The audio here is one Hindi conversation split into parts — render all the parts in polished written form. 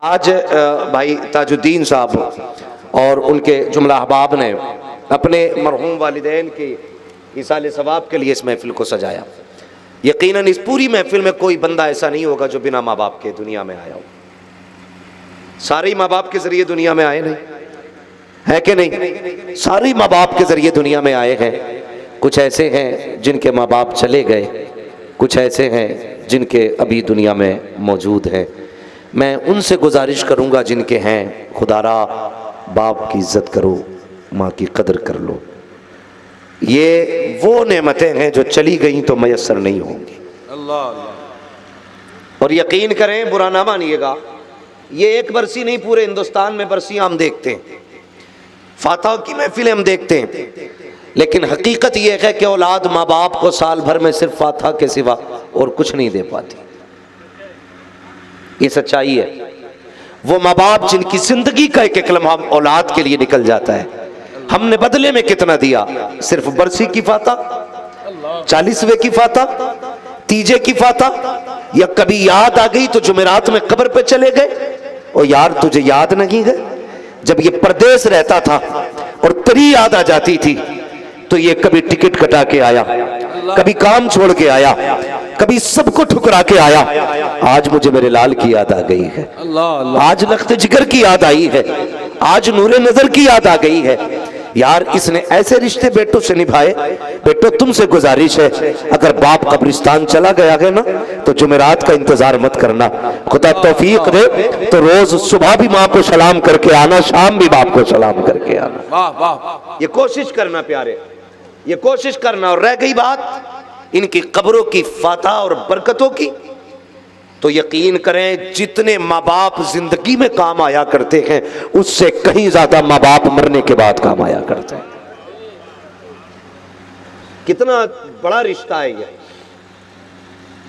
आज भाई ताजुद्दीन साहब और उनके जुमला अहबाब ने अपने मरहूम वालिदैन की इसाल सवाब के लिए इस महफिल को सजाया। यकीनन इस पूरी महफिल में कोई बंदा ऐसा नहीं होगा जो बिना माँ बाप के दुनिया में आया हो। सारे माँ बाप के जरिए दुनिया में आए नहीं है कि नहीं? सारे माँ बाप के जरिए दुनिया में आए हैं। कुछ ऐसे हैं जिनके माँ बाप चले गए, कुछ ऐसे हैं जिनके अभी दुनिया में मौजूद हैं। मैं उनसे गुजारिश करूंगा जिनके हैं, खुदारा बाप की इज्जत करो, माँ की कदर कर लो। ये वो नेमतें हैं जो चली गई तो मयसर नहीं होंगी। अल्लाह अल्लाह। और यकीन करें, बुरा ना मानिएगा, ये एक बरसी नहीं, पूरे हिंदुस्तान में बरसियां हम देखते हैं, फातह की महफिलें हम देखते हैं, लेकिन हकीकत ये है कि औलाद माँ बाप को साल भर में सिर्फ फातह के सिवा और कुछ नहीं दे पाती। ये सच्चाई है। वो माँ बाप जिनकी जिंदगी का एक एक लम्हा औलाद के लिए निकल जाता है, हमने बदले में कितना दिया? सिर्फ बरसी की फातह, 40वें की फातह, तीजे की फातह, या कभी याद आ गई तो जुमेरात में कब्र पे चले गए और यार तुझे याद नहीं है? जब ये परदेश रहता था और तेरी याद आ जाती थी तो ये कभी टिकट कटा के आया, कभी काम छोड़ के आया, कभी सबको ठुकरा के आया। आज मुझे मेरे लाल की याद आ गई है, आज लख्त जिगर की याद आई है, आज नूरे नजर की याद आ गई है। यार इसने ऐसे रिश्ते बेटों से निभाए। बेटो तुमसे गुजारिश है, अगर बाप कब्रिस्तान चला गया है ना तो जुमेरात का इंतजार मत करना। खुदा तौफीक दे तो रोज सुबह भी माँ को सलाम करके आना, शाम भी बाप को सलाम करके आना। वाह वाह। ये कोशिश करना प्यारे, ये कोशिश करना। और रह गई बात इनकी कब्रों की फातह और बरकतों की, तो यकीन करें जितने माँ बाप जिंदगी में काम आया करते हैं उससे कहीं ज्यादा माँ बाप मरने के बाद काम आया करते हैं। कितना बड़ा रिश्ता है ये।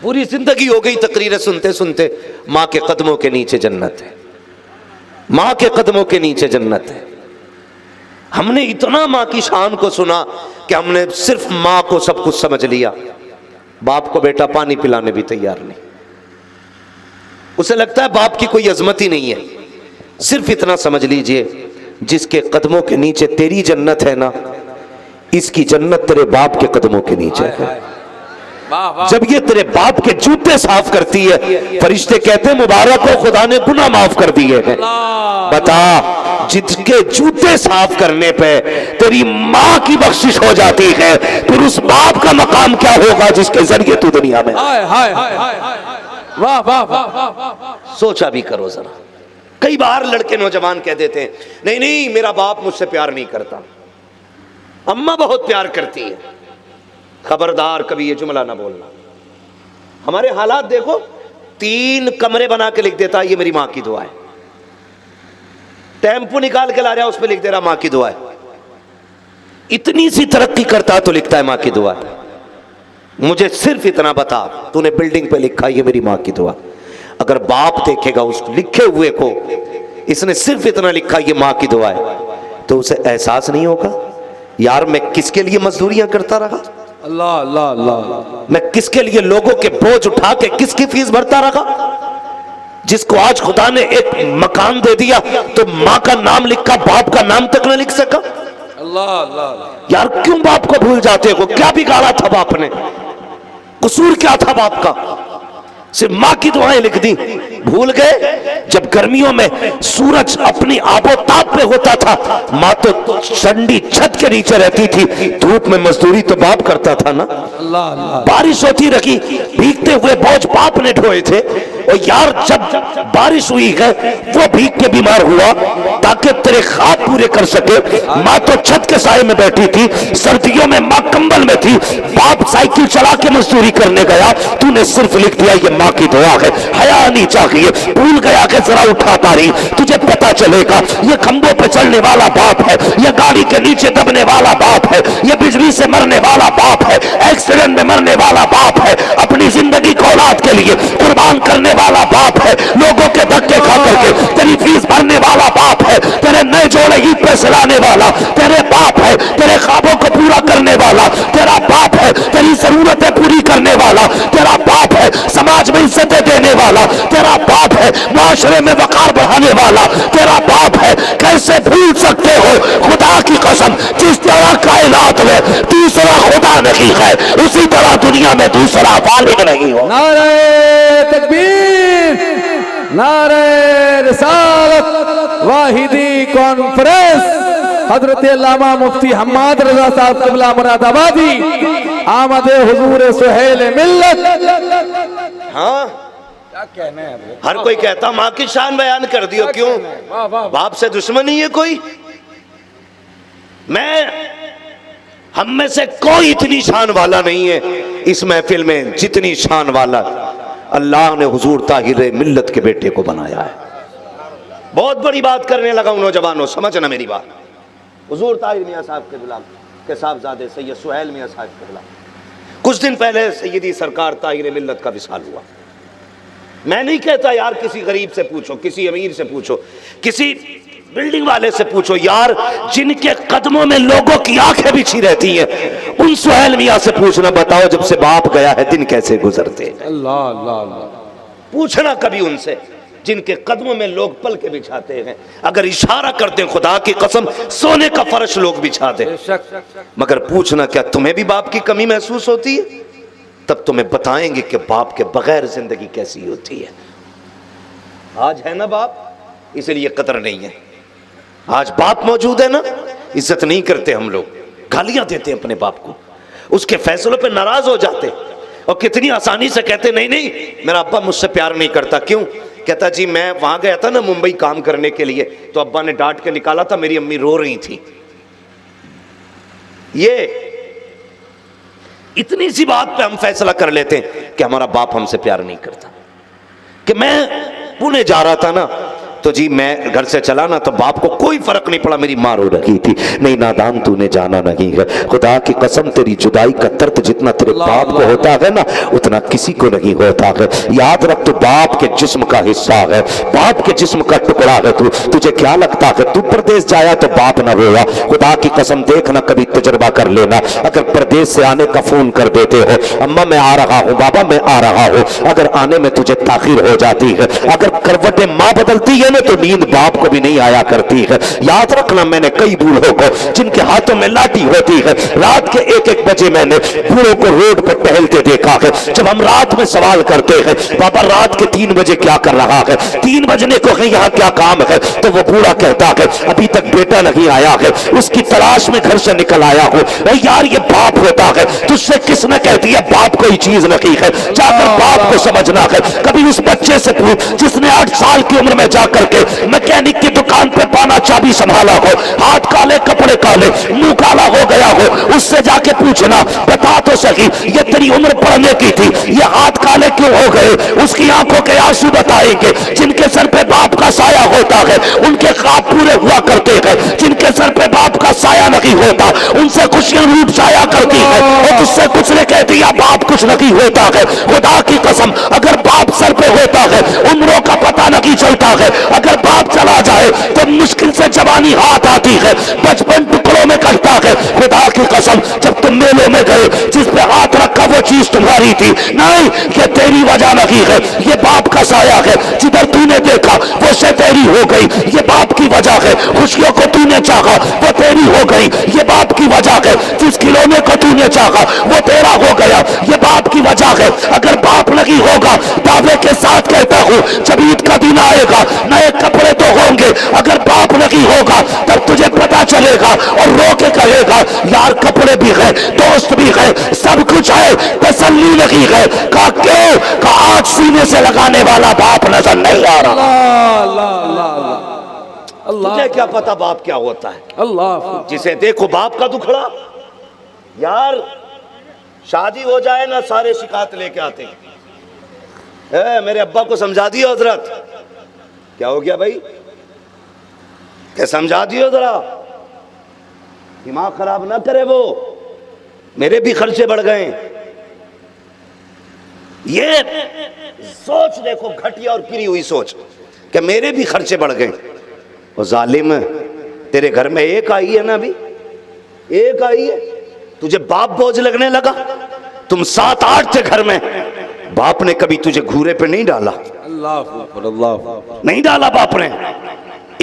पूरी जिंदगी हो गई तकरीरें सुनते सुनते, माँ के कदमों के नीचे जन्नत है, माँ के कदमों के नीचे जन्नत है। हमने इतना माँ की शान को सुना कि हमने सिर्फ माँ को सब कुछ समझ लिया, बाप को बेटा पानी पिलाने भी तैयार नहीं। उसे लगता है बाप की कोई अजमत ही नहीं है। सिर्फ इतना समझ लीजिए, जिसके कदमों के नीचे तेरी जन्नत है ना, इसकी जन्नत तेरे बाप के कदमों के नीचे है। जब ये तेरे बाप के जूते साफ करती है, फरिश्ते कहते हैं मुबारक हो, खुदा ने गुनाह माफ कर दिए हैं। बता, जिसके जूते साफ करने पे तेरी माँ की बख्शिश हो जाती है, फिर उस बाप का मकाम क्या होगा जिसके जरिए तू दुनिया में। वाह वाह वाह। सोचा भी करो जरा। कई बार लड़के नौजवान कह देते हैं नहीं नहीं मेरा बाप मुझसे प्यार नहीं करता, अम्मा बहुत प्यार करती है। खबरदार कभी ये जुमला ना बोलना। हमारे हालात देखो, 3 कमरे बना के लिख देता ये मेरी माँ की दुआ है, टेम्पो निकाल के ला रहा उस पर लिख दे रहा माँ की दुआ है। इतनी सी तरक्की करता तो लिखता है माँ की दुआ है। मुझे सिर्फ इतना बता, तूने बिल्डिंग पे लिखा ये मेरी माँ की दुआ। अगर बाप देखेगा उस लिखे हुए को, इसने सिर्फ इतना लिखा ये माँ की दुआ है, तो उसे एहसास नहीं होगा यार मैं किसके लिए मजदूरियां करता रहा, अल्लाह अल्लाह अल्लाह, मैं किसके लिए लोगों के बोझ उठा के किसकी फीस भरता रहा। जिसको आज खुदा ने एक मकान दे दिया तो माँ का नाम लिखा, बाप का नाम तक न लिख सका। अल्लाह अल्लाह। यार क्यों बाप को भूल जाते हो? क्या बिगाड़ा था बाप ने? कसूर क्या था बाप का? सिर्फ माँ की दुआएं लिख दी, भूल गए। जब गर्मियों में सूरज अपनी आबोताब पे होता था, माँ तो ठंडी छत के नीचे रहती थी, धूप में मजदूरी तो बाप करता था ना। अल्लाह अल्लाह। बारिश होती रही, भीगते हुए बोझ बाप ने ढोए थे। और यार जब बारिश हुई है वो भीग के बीमार हुआ ताकि तेरे ख्वाब पूरे कर सके, माँ तो छत के साए में बैठी थी, सर्दियों में माँ कंबल में थी, बाप साइकिल चला के मजदूरी करने गया, तूने सिर्फ लिख दिया ये माँ की दुआ है। हया नहीं चाहिए, भूल गया कि जरा उठा तारी, तुझे पता चलेगा ये खंभों पे चलने वाला बाप है, ये गाड़ी के नीचे दबने वाला बाप है, ये बिजली से मरने वाला बाप है, एक्सीडेंट में मरने वाला बाप है, अपनी जिंदगी को औलाद के लिए कुर्बान करने वाला बाप है, लोगों के धक्के खा करके तेरी फीस भरने वाला बाप है, तेरे नए जोड़े ईद पे सिलाने वाला तेरे बाप है, तेरे ख्वाबों को पूरा करने वाला तेरा बाप है, तेरी जरूरतें पूरी करने वाला तेरा बाप है, समाज में इज्जतें देने वाला तेरा बाप है, माशरे में वकार बढ़ा बनाने वाला तेरा बाप है। कैसे भूल सकते हो? खुदा की कसम, जिस तरह कायनात में दूसरा खुदा नहीं है, उसी तरह दुनिया में दूसरा वालिद नहीं हो। नारे तकबीर, नारे रिसालत, वाहिदी कॉन्फ्रेंस, हजरत अल्लामा मुफ्ती हम्माद रजा साहब क़िबला मुरादाबादी, आमदे हुजूर सुहेल मिल्लत। हाँ, क्या कहना है? हर कोई कहता माँ की शान बयान कर दियो, क्यों? वाह वाह, बाप से दुश्मनी है कोई? हम में से कोई इतनी शान वाला नहीं है इस महफिल में जितनी शान वाला अल्लाह ने हुजूर ताहिर मिल्लत के बेटे को बनाया है। बहुत बड़ी बात करने लगा हूं नौजवानों, समझना मेरी बात। हुजूर ताहिर मियां साहब के गुलाम के साहबजादे सैयद सुहेल मियां साहब के गुलाम, कुछ दिन पहले सैयदी सरकार ताहिर मिल्लत का विसाल हुआ। मैं नहीं कहता यार किसी गरीब से पूछो, किसी अमीर से पूछो, किसी बिल्डिंग वाले से पूछो, यार जिनके कदमों में लोगों की आंखें बिछी रहती हैं, उन सुहेल मियां से पूछना, बताओ जब से बाप गया है दिन कैसे गुजरते हैं? अल्लाह अल्लाह अल्लाह। पूछना कभी उनसे जिनके कदमों में लोग पल के बिछाते हैं। अगर इशारा करते हैं खुदा की कसम सोने का फर्श लोग बिछाते हैं। मगर पूछना क्या तुम्हें भी बाप की कमी महसूस होती है? तब तुम्हें बताएंगे कि बाप के बगैर जिंदगी कैसी होती है। आज है ना बाप, इसलिए कदर नहीं है। आज बाप मौजूद है ना, इज्जत नहीं करते हम लोग, गालियां देते हैं अपने बाप को, उसके फैसलों पे नाराज हो जाते और कितनी आसानी से कहते नहीं नहीं मेरा अब्बा मुझसे प्यार नहीं करता। क्यों? कहता जी मैं वहां गया था ना मुंबई काम करने के लिए, तो अब्बा ने डांट के निकाला था, मेरी अम्मी रो रही थी। ये इतनी सी बात पे हम फैसला कर लेते हैं कि हमारा बाप हमसे प्यार नहीं करता। कि मैं पुणे जा रहा था ना, तो जी मैं घर से चला ना, तो बाप को कोई फर्क नहीं पड़ा, मेरी माँ रो रही थी। नहीं नादान, तूने जाना नहीं है, खुदा की कसम तेरी जुदाई का दर्द जितना तेरे बाप को होता है ना, उतना किसी को नहीं होता है। याद रख, तू बाप के जिस्म का हिस्सा है, बाप के जिस्म का टुकड़ा है तू। तुझे क्या लगता है तू प्रदेश जाया तो बाप न रोया? खुदा की कसम देखना, कभी तजुर्बा कर लेना। अगर प्रदेश से आने का फोन कर देते हो, अम्मा मैं आ रहा हूँ, बाबा मैं आ रहा हूँ, अगर आने में तुझे ताखीर हो जाती है, अगर करवटें माँ बदलती है तो नींद बाप को भी नहीं आया करती है। याद रखना, मैंने कई बूढ़ों को जिनके हाथों में लाठी होती है, रात के 1-1 बजे मैंने बूढ़ों को रोड पर टहलते देखा है। जब हम रात में सवाल करते हैं बाबा रात के 3 बजे क्या कर रहा है, 3 बजने को है यहाँ क्या काम है, तो वो बूढ़ा कहता है अभी तक बेटा नहीं आया है, उसकी तलाश में घर से निकल आया हूँ। यार ये बाप होता है, तुझसे किसने कह दिया बाप कोई चीज नहीं है? जाकर बाप को समझना है। कभी उस बच्चे से पूछ जिसने 8 साल की उम्र में जाकर के मैकेनिक की दुकान पे पाना चाबी संभाला हो, हाथ काले कपड़े काले मुंह काला हो गया हो, उससे जाके पूछना बता तो सही ये तेरी उम्र पढ़ने की थी, ये हाथ काले क्यों हो गए? उसकी आंखों के आंसू बताएंगे। जिनके सर पे बाप का साया होता है उनके ख्वाब पूरे हुआ करते हैं, जिनके सर पे बाप का साया नहीं होता उनसे खुशियां लूट जाया करती है। और तुझसे कुछ ने कह दिया बाप कुछ नहीं होता है, खुदा की कसम अगर बाप सर पे होता है उम्रों का पता नहीं चलता है। अगर बाप चला जाए तो मुश्किल से जवानी हाथ आती है, बचपन टुकड़ों में कटता है। खुदा की कसम जब तुम मेलों में गए जिस पे हाथ रखा वो चीज तुम्हारी थी, नहीं ये तेरी वजह नहीं है, ये बाप का साया है। जिधर तूने देखा वो से तेरी हो गई, ये बाप की वजह है। खुशियों को तूने चाहा वो तेरी हो गई, ये बाप की वजह है। जिस खिलौने को तूने चाहा वो तेरा हो गया, ये बाप की वजह है। अगर बाप नहीं होगा, दावे के साथ कहता हूँ जब ईद का दिन आएगा नए कपड़े तो होंगे, अगर बाप नहीं होगा तब तुझे पता चलेगा और रो के कहेगा यार कपड़े भी है, दोस्त भी है, सब कुछ है, तसल्ली नहीं है। कहा क्यों? कहा आज सीने से लगाने वाला बाप नजर नहीं आ रहा। तुझे क्या पता बाप क्या होता है? अल्लाह, जिसे देखो बाप का दुखड़ा। यार शादी हो जाए ना सारे शिकायत लेके आते हैं, मेरे अब्बा को समझा दियो हजरत। क्या हो गया भाई? क्या समझा दियो जरा, दिमाग खराब ना करे वो, मेरे भी खर्चे बढ़ गए। ये सोच देखो घटिया और पिरी हुई सोच कि मेरे भी खर्चे बढ़ गए। और जालिम तेरे घर में एक आई है ना, अभी एक आई है, तुझे बाप बोझ लगने लगा। तुम 7-8 थे घर में, बाप ने कभी तुझे घूरे पे नहीं डाला। अल्लाह नहीं डाला बाप ने।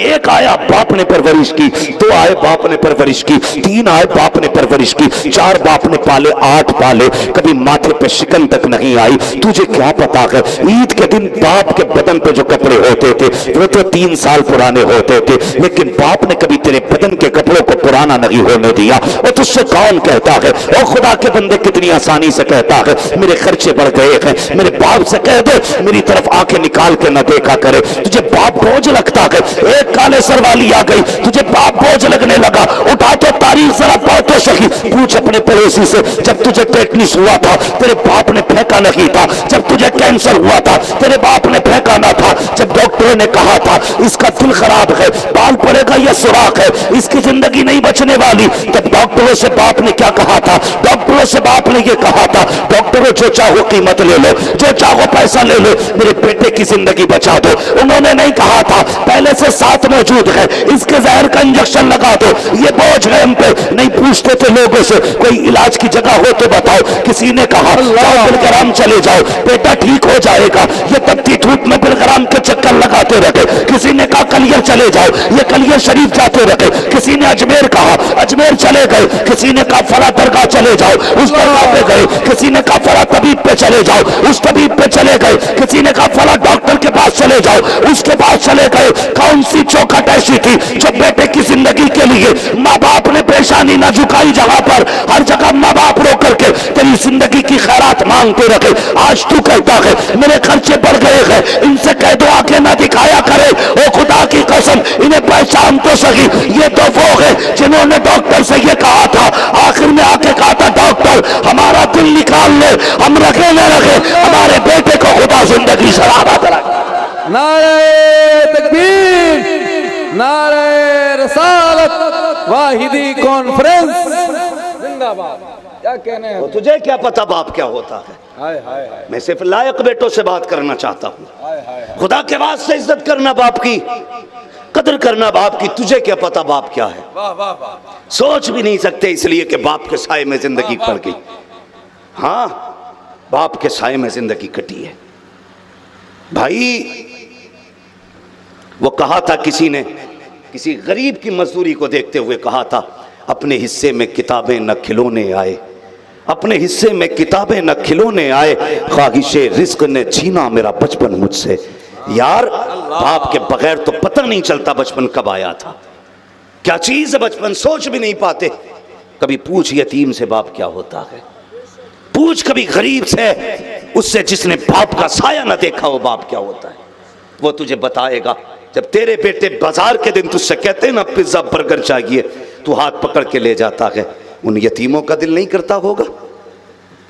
एक आया बाप ने परवरिश की, दो आए बाप ने परवरिश की, तीन आए बाप ने परवरिश की, चार बाप ने पाले, आठ पाले, कभी माथे पे शिकन तक नहीं आई। तुझे क्या पता है ईद के दिन बाप के बदन पे जो कपड़े होते थे वो तो 3 साल पुराने होते थे, लेकिन बाप ने कभी तेरे बदन के कपड़ों को पुराना नहीं होने दिया। और तुझसे कौन कहता है, और खुदा के बंदे कितनी आसानी से कहता है मेरे खर्चे बढ़ गए हैं, मेरे बाप से कह दो मेरी तरफ आंखें निकाल के न देखा करे। तुझे बाप बोझ लगता है, एक काले सर वाली आ गई, तुझे बाप बोझ लगने लगा। उठा तो तारीख जरा पढ़ तो सही, पूछ अपने पड़ोसी से जब तुझे टेटनिस हुआ था तेरे बाप ने फेंका नहीं था, जब तुझे कैंसर हुआ था तेरे बाप ने फेंका ना था, जब डॉक्टरों ने कहा था इसका दिल खराब है, बाल पड़ेगा या सुराख है, इसकी जिंदगी नहीं बचने वाली, तब डॉक्टरों से बाप ने क्या कहा था? डॉक्टरों से बाप ने ये कहा था डॉक्टरों जो चाहो कीमत ले लो, जो चाहो पैसा ले लो, मेरे बेटे की जिंदगी बचा दो। उन्होंने नहीं कहा था पहले से साथ मौजूद है, इसके जहर का इंजेक्शन लगा दो, ये बोझ है हम पे। नहीं पूछते थे लोगों से कोई इलाज की जगह हो तो बताओ। किसी ने कहा जाओ बिलग्राम चले जाओ बेटा ठीक हो जाएगा, ये तपती धूप में बिलग्राम के चक्कर लगाते रहे। किसी ने कहा कलियर चले जाओ, ये कलियर शरीफ जाते रहे। किसी ने अजमेर कहा, अजमेर चले गए। किसी ने कहा फला दरगाह चले जाओ, उस दरगाह पे गए। किसी ने कहा फला तबीब पे चले जाओ, उस तबीब पे चले गए। किसी ने कहा फला डॉक्टर के पास चले जाओ, उसके पास चले गए। कौन सी चौखट ऐसी थी जो बेटे की जिंदगी के लिए माँ बाप ने पेशानी ना झुकाई, जहां पर हर जगह माँ बाप रो करके तेरी जिंदगी की खैरात मांगते रखे। आज तू कहता है मेरे खर्चे बढ़ गए हैं, इनसे कह दो आंखें ना दिखाया करे। ओ खुदा की कसम इन्हें पहचान तो सही, ये तो वो है जिन्होंने डॉक्टर से ये कहा था, आखिर में आके कहा था डॉक्टर हमारा दिल निकाल ले, हम रखे न रखे हमारे बेटे को खुदा जिंदगी शराबत रखे। नारे तकबीर, नारे रसालत, वाहिदी कॉन्फ्रेंस जिंदाबाद। क्या कहने हैं? तो तुझे क्या पता बाप क्या होता है? हाय हाय हाय मैं सिर्फ लायक बेटों से बात करना चाहता हूँ। हाय हाय। खुदा के वास्ते इज्जत करना बाप की, कदर करना बाप की। तुझे क्या पता बाप क्या है? वाह वाह वाह। सोच भी नहीं सकते इसलिए कि बाप के साए में जिंदगी पड़ गई। हाँ बाप के साए में जिंदगी कटी है भाई। वो कहा था किसी ने, किसी गरीब की मजदूरी को देखते हुए कहा था अपने हिस्से में किताबें न खिलौने आए, अपने हिस्से में किताबें न खिलौने आए, ख्वाहिशे रिस्क ने छीना मेरा बचपन मुझसे। यार बाप के बगैर तो पता नहीं चलता बचपन कब आया था, क्या चीज है बचपन, सोच भी नहीं पाते। कभी पूछ यतीम से बाप क्या होता है, पूछ कभी गरीब से, उससे जिसने बाप का साया न देखा हो बाप क्या होता है, वो तुझे बताएगा। जब तेरे बेटे बाजार के दिन तुझसे कहते हैं ना पिज्जा बर्गर चाहिए, तू हाथ पकड़ के ले जाता है, उन यतीमों का दिल नहीं करता होगा?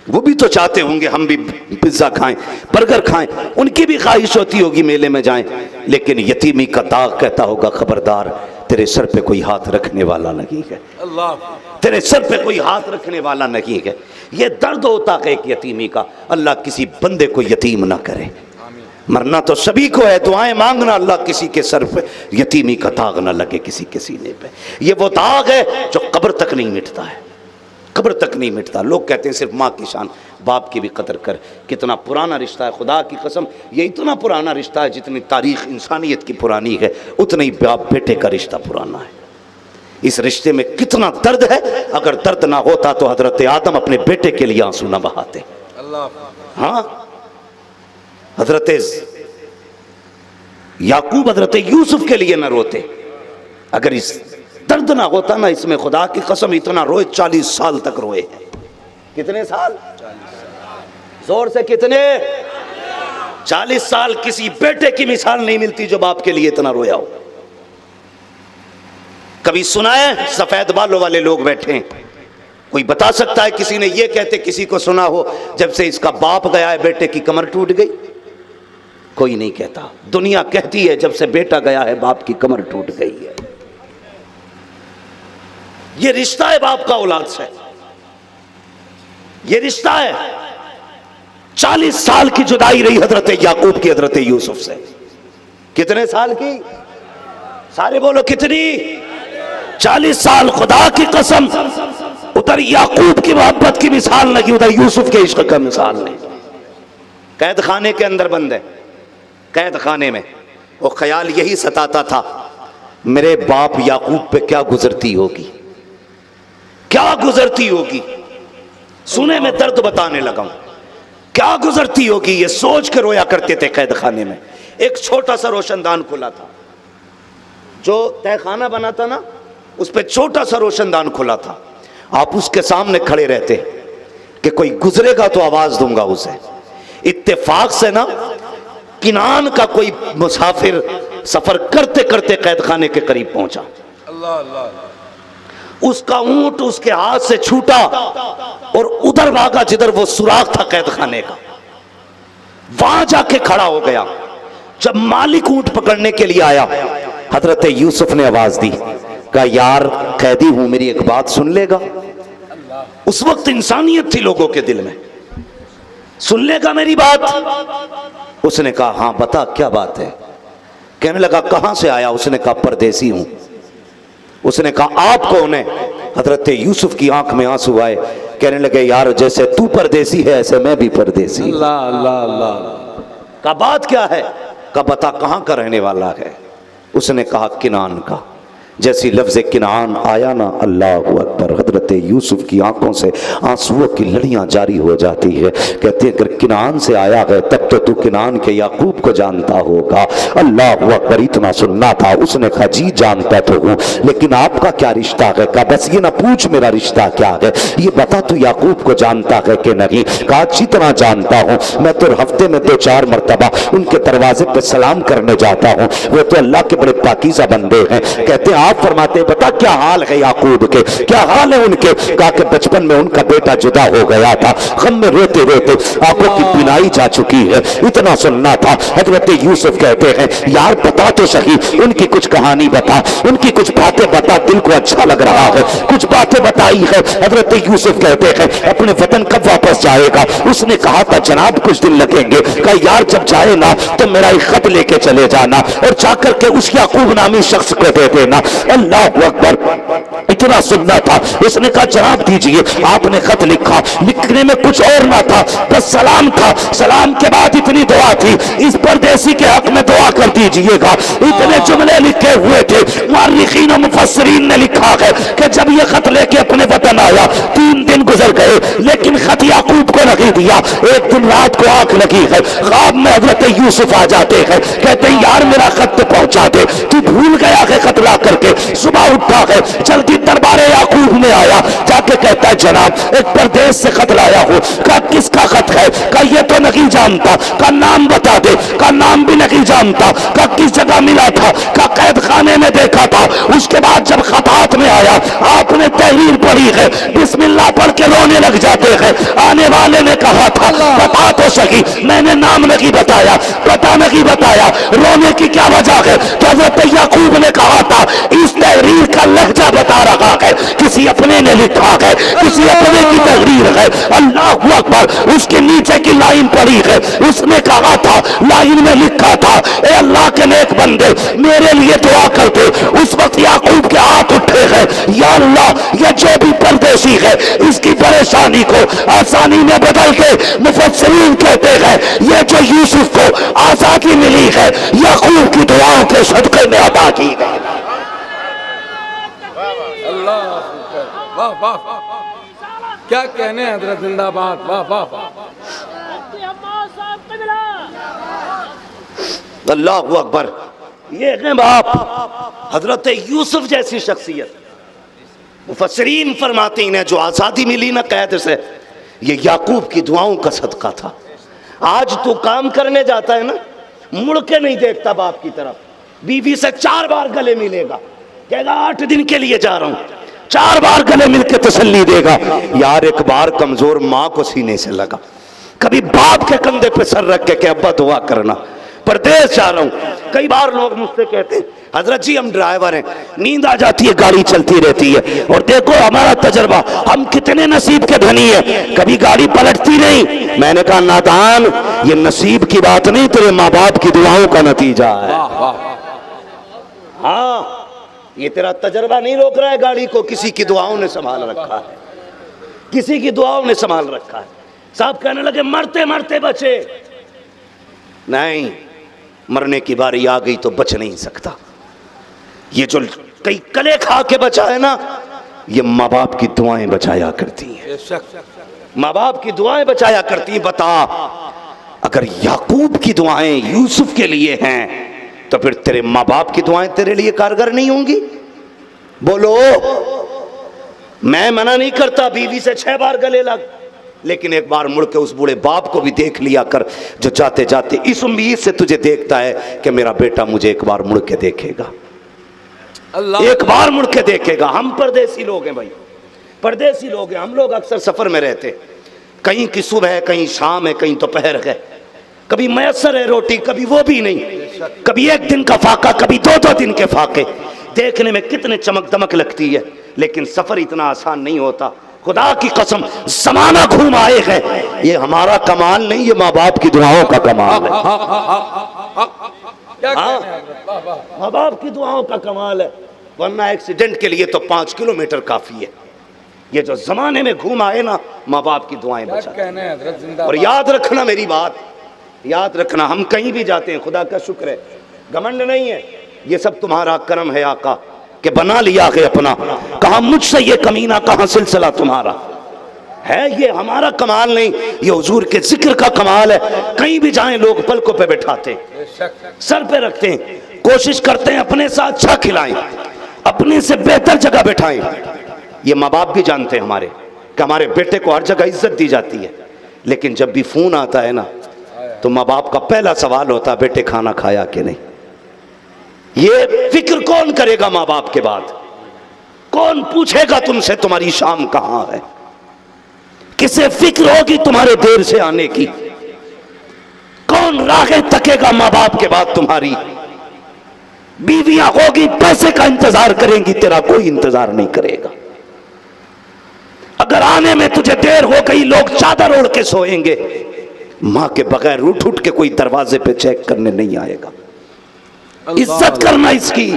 वो भी तो चाहते होंगे हम भी पिज्जा खाएं, बर्गर खाएं, उनकी भी ख्वाहिश होती होगी मेले में जाएं, लेकिन यतीमी का दाग कहता होगा खबरदार तेरे सर पे कोई हाथ रखने वाला नहीं है, अल्लाह तेरे सर पे कोई हाथ रखने वाला नहीं है। ये दर्द होता है एक यतीमी का। अल्लाह किसी बंदे को यतीम ना करे। मरना तो सभी को है, दुआएं मांगना, अल्लाह किसी के सर पे यतीमी का दाग ना लगे किसी के सीने पे। ये वो दाग है जो कब्र तक नहीं मिटता है, कब्र तक नहीं मिटता। लोग कहते हैं सिर्फ माँ की शान, बाप की भी कदर कर। कितना पुराना रिश्ता है, खुदा की कसम ये इतना पुराना रिश्ता है, जितनी तारीख इंसानियत की पुरानी है उतना ही बाप बेटे का रिश्ता पुराना है। इस रिश्ते में कितना दर्द है, अगर दर्द ना होता तो हजरत आदम अपने बेटे के लिए आंसू ना बहाते। हाँ हजरत याकूब हजरत यूसुफ के लिए ना रोते। अगर इस दर्द ना होता ना इसमें, खुदा की कसम इतना रोए, 40 साल तक रोए हैं। कितने साल? जोर से कितने? 40 साल। किसी बेटे की मिसाल नहीं मिलती जो बाप के लिए इतना रोया हो। कभी सुना है? सफेद बालों वाले लोग बैठे हैं, कोई बता सकता है किसी ने ये कहते किसी को सुना हो जब से इसका बाप गया है बेटे की कमर टूट गई? कोई नहीं कहता। दुनिया कहती है जब से बेटा गया है बाप की कमर टूट गई है। ये रिश्ता है बाप का औलाद से, ये रिश्ता है। 40 साल की जुदाई रही हजरत याकूब की हजरत यूसुफ से। कितने साल की? सारे बोलो कितनी? 40 साल। खुदा की कसम उधर याकूब की मोहब्बत की मिसाल नहीं, उधर यूसुफ के इश्क का मिसाल नहीं। कैद खाने के अंदर बंद है, कैद खाने में, वो ख्याल यही सताता था, मेरे बाप याकूब पे क्या गुजरती होगी, क्या गुजरती होगी। सुने में दर्द बताने लगा हूं, क्या गुजरती होगी, ये सोच कर रोया करते थे कैद खाने में। एक छोटा सा रोशनदान खुला था, जो तहखाना बना था ना, उस पर छोटा सा रोशनदान खुला था। आप उसके सामने खड़े रहते कि कोई गुजरेगा तो आवाज दूंगा उसे। इत्तेफाक से ना किनान का कोई मुसाफिर सफर करते करते कैद खाने के करीब पहुंचा। अल्लाह अल्लाह। उसका ऊंट उसके हाथ से छूटा और उधर भागा जिधर वो सुराख था कैद खाने का, वहां जाके खड़ा हो गया। जब मालिक ऊंट पकड़ने के लिए आया, हजरत यूसुफ ने आवाज दी, कहा यार कैदी हूं, मेरी एक बात सुन लेगा। उस वक्त इंसानियत थी लोगों के दिल में, सुन लेगा मेरी बात। उसने कहा हाँ बता क्या बात है। कहने लगा कहां से आया। उसने कहा परदेसी हूं। उसने कहा आप कौन है। हजरत यूसुफ की आंख में आंसू आए, कहने लगे यार जैसे तू परदेसी है ऐसे मैं भी परदेसी। अल्लाह अल्लाह अल्लाह। का बात क्या है। का बता कहां का रहने वाला है। उसने कहा किनान का। जैसी लफ्ज़ किनान आया ना, अल्लाह अकबर, हजरत यूसुफ की आंखों से आंसुओं की लड़ियां जारी हो जाती है। कहते हैं अगर किनान से आया है तब तो तू किनान के याकूब को जानता होगा। अल्लाह अकबर, इतना सुनना था। उसने कहा जी जानता तो हूँ, लेकिन आपका क्या रिश्ता है। कहा बस ये ना पूछ मेरा रिश्ता क्या है, ये बता तू याकूब को जानता है कि नहीं। कहा अच्छी तरह जानता हूँ, मैं तो हफ्ते में 2-4 मरतबा उनके दरवाजे पे सलाम करने जाता हूँ, वो तो अल्लाह के बड़े पाकीज़ा बंदे हैं। कहते हैं आप फरमाते बता क्या हाल है याकूब के, क्या हाल है उनके। कहा कि बचपन में उनका बेटा जुदा हो गया था, गम में रोते रोते आंखों की बिनाई जा चुकी है। इतना सुनना था। हजरत यूसुफ कहते हैं यार बता तो सही, उनकी कुछ कहानी बता, उनकी कुछ बातें बता, दिल को अच्छा लग रहा है। कुछ बातें बताई है। हजरत यूसुफ कहते हैं अपने वतन कब वापस जाएगा। उसने कहा था जनाब कुछ दिन लगेंगे। कहा यार जब जाए ना तो मेरा एक खत लेके चले जाना और जाकर के उस याकूब नामी शख्स को दे देना। अल्लाह अकबर, इतना सुनना था। उसने कहा जनाब दीजिए। आपने खत लिखा, लिखने में कुछ और ना था, बस सलाम था। सलाम के बाद इतनी दुआ थी, इस परदेसी के हक में दुआ कर दीजिएगा। इतने जुमले लिखे हुए थे। मुअर्रिखीन और मुफस्सिरीन ने लिखा है कि जब ये खत लेके अपने वतन आया 3 दिन गुजर गए, लेकिन खत याकूब को नहीं दिया। एक दिन रात को आंख लगी है, ख्वाब में हजरत यूसुफ आ जाते हैं, कहते हैं यार मेरा खत तो पहुंचा दे, तू भूल गया है खत ला करके। सुबह उठा है, जल्दी दरबारे याकूब में आया, जाके कहता है जनाब एक परदेश से खत लाया हूं। कहा किसका खत है। कहा ये तो नहीं जानता। का नाम बता दे। का नाम भी नहीं जानता। का किस जगह मिला था। का कैद खाने में देखा था। उसके बाद जब खत हाथ में आया, आपने तहरीर पढ़ी है, बिस्मिल्लाह पढ़ के रोने लग जाते हैं। आने वाले ने कहा था बता तो सही, मैंने नाम नहीं बताया, पता नहीं बताया, रोने की क्या वजह है। तो हजरत याकूब ने कहा था इस तहरीर का लहजा बता रहा है, किसी अपने ने लिखा है, किसी अपने की तहरीर है। अल्लाह अकबर, उसके नीचे की लाइन पढ़ी है। उसने कहा था, लाइन में लिखा था ए अल्लाह के नेक बंदे मेरे लिए दुआ करते। उस वक्त याकूब के हाथ उठे हैं, या अल्लाह ये जो भी परदेसी है इसकी परेशानी को आसानी में बदल के। मुफस्सिरीन कहते हैं ये जो यूसुफ को आजादी मिली है याकूब की दुआओं के सदके में अदा की गई। अल्लाह वाह वाह, क्या कहने हैं हजरत, जिंदाबाद, वाह वाह वाह। अल्लाह अकबर, ये है बाप हजरत यूसुफ जैसी शख्सियत। मुफस्सिरीन फरमाते हैं जो आज़ादी मिली ना कैद से, ये याकूब की दुआओं का सदका था। आज तू काम करने जाता है ना, मुड़ के नहीं देखता बाप की तरफ, बीवी से 4 बार गले मिलेगा, कहेगा 8 दिन के लिए जा रहा हूं, 4 बार गले मिलके तसल्ली देगा। यार एक बार कमजोर माँ को सीने से लगा, कभी बाप के कंधे पे सर रख के अब्बा दुआ करना, परदेश जा रहा हूं। कई बार लोग मुझसे कहते हैं हजरत जी हम ड्राइवर हैं, नींद आ जाती है, गाड़ी चलती रहती है, और देखो हमारा तजर्बा, हम कितने नसीब के धनी हैं, कभी गाड़ी पलटती नहीं। मैंने कहा नादान, ये नसीब की बात नहीं, तेरे माँ बाप की दुआओं का नतीजा है। हाँ, ये तेरा तजर्बा नहीं रोक रहा है गाड़ी को, किसी की दुआओं ने संभाल रखा है, किसी की दुआओं ने संभाल रखा है। साहब कहने लगे मरते मरते बचे, नहीं, मरने की बारी आ गई तो बच नहीं सकता। ये जो कई कले खा के बचा है ना, ये माँ बाप की दुआएं बचाया करती हैं, माँ बाप की दुआएं बचाया करती हैं। बता, अगर याकूब की दुआएं यूसुफ के लिए हैं तो फिर तेरे माँ बाप की दुआएं तेरे लिए कारगर नहीं होंगी? बोलो। मैं मना नहीं करता बीवी से 6 बार गले लग, लेकिन एक बार मुड़ के उस बूढ़े बाप को भी देख लिया कर जो जाते जाते इस उम्मीद से तुझे देखता है कि मेरा बेटा मुझे एक बार मुड़ के देखेगा, एक बार मुड़ के देखेगा। हम परदेसी लोग हैं भाई, परदेसी लोग हैं हम लोग। अक्सर सफर में रहते, कहीं की सुबह है, कहीं शाम है, कहीं दोपहर है, कभी मयसर है रोटी, कभी वो भी नहीं, कभी एक दिन का फाका, कभी 2-2 दिन के फाके। देखने में कितने चमक दमक लगती है, लेकिन सफर इतना आसान नहीं होता। खुदा की कसम, जमाना घूम आए है, ये हमारा कमाल नहीं, ये माँ बाप की दुआओं का कमाल है। माँ बाप की दुआओं का कमाल है, वरना एक्सीडेंट के लिए तो 5 किलोमीटर काफी है। ये जो जमाने में घूम आए ना, माँ बाप की दुआएं बचा। और याद रखना मेरी बात, याद रखना, हम कहीं भी जाते हैं, खुदा का शुक्र है, घमंड नहीं है, ये सब तुम्हारा करम है आका कि बना लिया है अपना। कहा मुझसे ये कमीना, कहां सिलसिला तुम्हारा है, ये हमारा कमाल नहीं, ये हुजूर के जिक्र का कमाल है। कहीं भी जाएं लोग पलकों पे बैठाते, सर पे रखते हैं, कोशिश करते हैं अपने से अच्छा खिलाएं, अपने से बेहतर जगह बैठाएं। ये माँ बाप भी जानते हैं हमारे कि हमारे बेटे को हर जगह इज्जत दी जाती है, लेकिन जब भी फोन आता है ना, तो माँ बाप का पहला सवाल होता है बेटे खाना खाया कि नहीं। ये फिक्र कौन करेगा माँ बाप के बाद? कौन पूछेगा तुमसे तुम्हारी शाम कहां है? किसे फिक्र होगी तुम्हारे देर से आने की? कौन राहें तकेगा माँ बाप के बाद तुम्हारी? बीवियां होगी पैसे का इंतजार करेंगी, तेरा कोई इंतजार नहीं करेगा। अगर आने में तुझे देर हो गई, लोग चादर ओढ़ के सोएंगे, मां के बगैर उठ उठ के कोई दरवाजे पे चेक करने नहीं आएगा। इज्जत करना इसकी।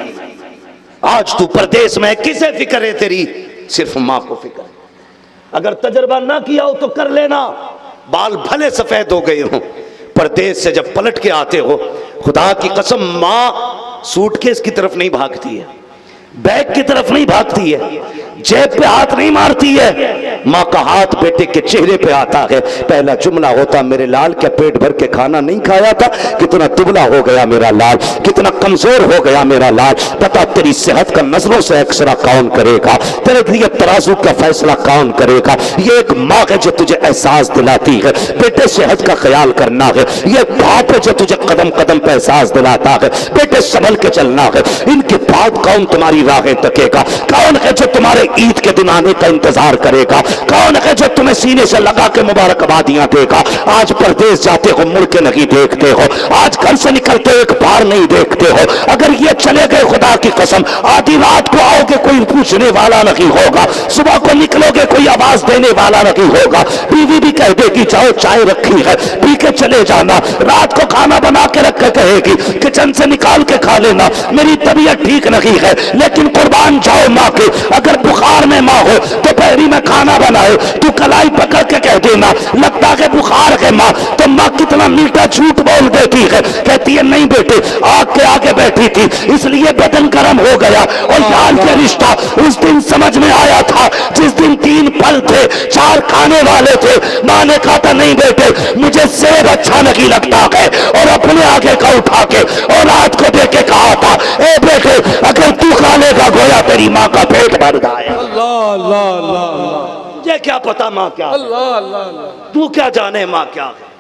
आज तू परदेश में, किसे फिक्र है तेरी? सिर्फ मां को फिक्र है। अगर तजर्बा ना किया हो तो कर लेना, बाल भले सफेद हो गए हो, परदेश से जब पलट के आते हो, खुदा की कसम मां सूटकेस की तरफ नहीं भागती है, बैग की तरफ नहीं भागती है, जेब पे हाथ नहीं मारती है। माँ का हाथ बेटे के चेहरे पे आता है, पहला जुमला होता मेरे लाल क्या पेट भर के खाना नहीं खाया था? कितना दुबला हो गया मेरा लाल, कितना कमजोर हो गया मेरा लाल। पता तेरी सेहत का नजरों से एक्सरा कौन करेगा? तेरे लिए तराजू का फैसला कौन करेगा? ये एक माँ है जो तुझे एहसास दिलाती है बेटे सेहत का ख्याल करना है। ये बाप है जो तुझे कदम कदम पे एहसास दिलाता है बेटे संभल के चलना है। इनके बाद कौन तुम्हारी राहें तकेगा? कौन है जो तुम्हारे ईद के दिन आने का इंतजार करेगा? कौन है जो तुम्हें सीने से लगा के मुबारकबादियां देगा? आज परदेश जाते हो मुड़ के नहीं देखते हो, आज घर से निकलते एक बार नहीं देखते हो। अगर ये चले गए खुदा की कसम, आधी रात को आओगे कोई पूछने वाला नहीं होगा, सुबह को निकलोगे कोई आवाज देने वाला नहीं होगा। बीवी भी कह देगी जाओ चाय रखी है पी के चले जाना, रात को खाना बना के रख के कहेगी किचन से निकाल के खा लेना, मेरी तबीयत ठीक नहीं है। लेकिन कुर्बान जाओ माँ के, अगर बुखार में माँ हो तो पहली में खाना बनाए, तू कलाई पकड़ के कह देना लगता है बुखार है माँ, तो माँ कितना मीठा झूठ बोल देती है, कहती है नहीं बेटे आग के आगे बैठी थी इसलिए बदन गर्म हो गया। और यार के रिश्ता उस दिन समझ में आया था जिस दिन 3 फल थे 4 खाने वाले थे। माँ ने कहा था नहीं बेटे मुझे सेब अच्छा नहीं लगता है, और अपने आगे का उठा के औलाद को दे के कहा था ए बेटे अगर तू खा लेगा गोया तेरी माँ का पेट भर जाएगा। अल्लाह अल्लाह अल्लाह, मुझे क्या पता माँ क्या, अल्लाह अल्लाह, तू क्या जाने माँ क्या है।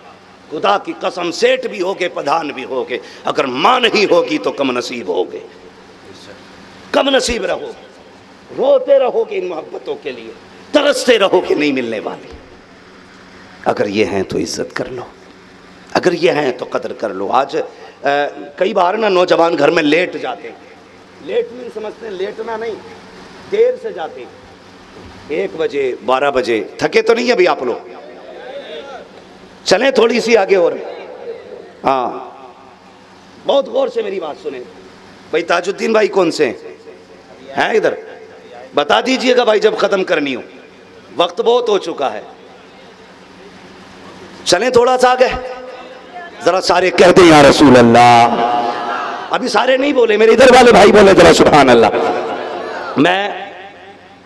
खुदा की कसम सेठ भी होगे प्रधान भी होगे, अगर माँ नहीं होगी तो कम नसीब होगे, कम नसीब रहोगे, रोते रहोगे इन मोहब्बतों के लिए, तरसते रहोगे नहीं मिलने वाली। अगर ये हैं तो इज्जत कर लो, अगर ये हैं तो कदर कर लो। आज कई बार ना नौजवान घर में लेट जाते हैं, लेट नहीं समझते, लेटना नहीं, देर से जाते हैं, 1 बजे 12 बजे। थके तो नहीं है अभी आप लोग? चलें थोड़ी सी आगे और, हाँ बहुत गौर से मेरी बात सुने भाई। ताजुद्दीन भाई कौन से हैं इधर? बता दीजिएगा भाई जब खत्म करनी हो, वक्त बहुत हो चुका है। चलें थोड़ा सा आगे, जरा सारे कह दें या रसूल अल्लाह। अभी सारे नहीं बोले, मेरे इधर वाले भाई बोले जरा सुभान अल्लाह। मैं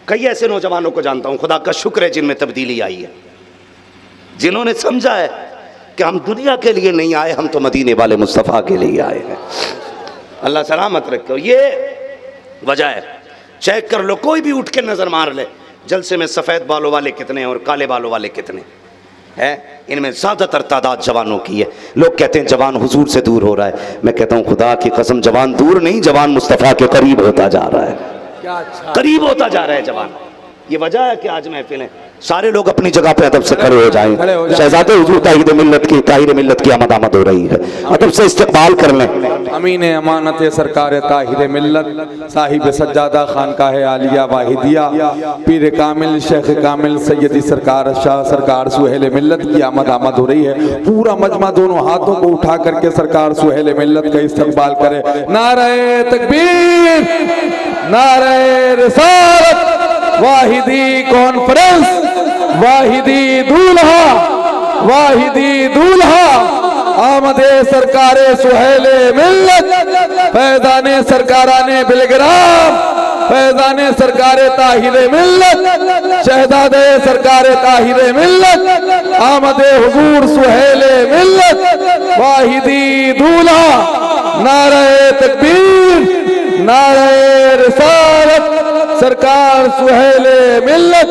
कई ऐसे नौजवानों को जानता हूं, खुदा का शुक्र है, जिनमें तब्दीली आई है, जिन्होंने समझा है कि हम दुनिया के लिए नहीं आए, हम तो मदीने वाले मुस्तफ़ा के लिए आए हैं। अल्लाह सलामत रखे। ये वजह है, चेक कर लो, कोई भी उठ के नजर मार ले जलसे में सफेद बालों वाले कितने हैं और काले बालों वाले कितने हैं। इनमें ज्यादातर तादाद जवानों की है। लोग कहते हैं जवान हुजूर से दूर हो रहा है, मैं कहता हूं खुदा की कसम जवान दूर नहीं, जवान मुस्तफ़ा के करीब होता जा रहा है, क्या अच्छा करीब होता जा रहा है जवान। ये वजह है कि आज महफिलें सारे लोग अपनी जगह पे अदब से खड़े हो जाएं। शहजादे हुजूर ताहिर मिल्लत की आमद आमद हो रही है, अदब से इस्तकबाल कर लें। अमीन अमानत सरकार ताहिर मिल्लत साहिब सज्जादा खानकाह आलिया वाहिदिया पीर कामिल शेख कामिल सैयदी सरकार शाह सरकार सुहेल मिल्लत की आमद आमद हो रही है। पूरा मजमा दोनों हाथों को उठा करके सरकार सुहेल मिल्लत का इस्तकबाल करे। नारे तकबीर, नारे रिसालत, वाहिदी कॉन्फ्रेंस, वाहिदी दूल्हा आमदे सरकारे सुहेले मिल्लत, फैजाने सरकाराने बिलग्राम, फैजाने सरकारे ताहिरे मिल्लत, शहजादे सरकारे ताहिरे मिल्लत, आमदे हुजूर सुहेले मिल्लत, वाहिदी दूल्हा, नारे तकबीर, नारे रिसालत, सरकार सुहेले मिल्लत,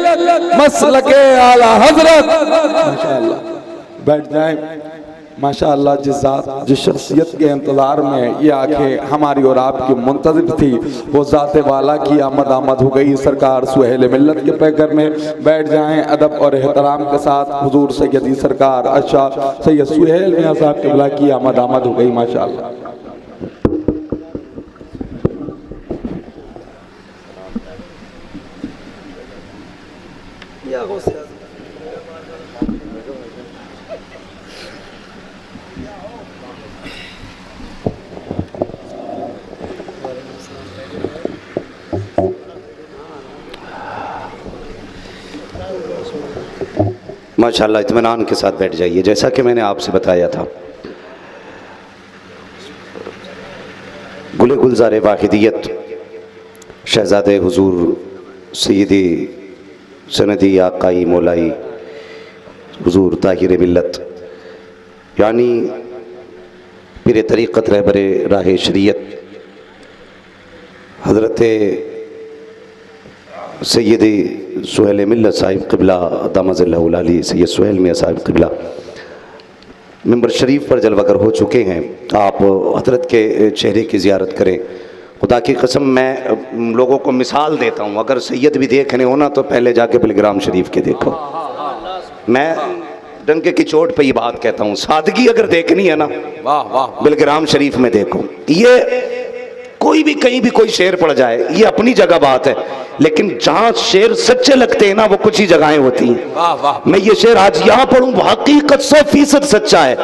मसलके आला हजरत। माशाअल्लाह, बैठ जाए। माशाअल्लाह, जिस शख्सियत के इंतजार में ये आंखें हमारी और आपकी मुंतज़िर थी, वो ज़ाते वाला की आमद हो गई सरकार सुहेल मिल्लत के पैकर में। बैठ जाएं अदब और एहतराम के साथ। हुजूर सैयदी सरकार अच्छा सैयद सुहेल मियां साहब क़िबला की आमद हो गई। माशाअल्लाह। माशाअल्लाह, इत्मीनान के साथ बैठ जाइए। जैसा कि मैंने आपसे बताया था, गुले गुलजार वाहिदियत शहजादे हुजूर सैयदी सनदी आकाई मौलाई हुजूर ताहिर मिल्लत यानी पीर तरीक़त रहबर राह शरीयत हज़रत सैयदी सुहेल मिल्लत साहिब क़िबला दामज़िल्लहुल आली सैयद सुहेल मियां साहिब क़िबला मिंबर शरीफ पर जलवागर हो चुके हैं। आप हज़रत के चेहरे की ज़ियारत करें। खुदा की कसम मैं लोगों को मिसाल देता हूँ, अगर सैयद भी देखने हो ना तो पहले जाके बिलग्राम शरीफ के देखो। मैं डंके की चोट पे ये बात कहता हूँ, सादगी अगर देखनी है ना वाह वाह, बिलग्राम शरीफ में देखो। ये कोई भी कहीं भी कोई शेर पड़ जाए, ये अपनी जगह बात है, लेकिन जहाँ शेर सच्चे लगते हैं ना वो कुछ ही जगहें होती हैं। वाह वाह, मैं ये शेर आज यहाँ पढ़ूं, हकीकत 100% सच्चा है।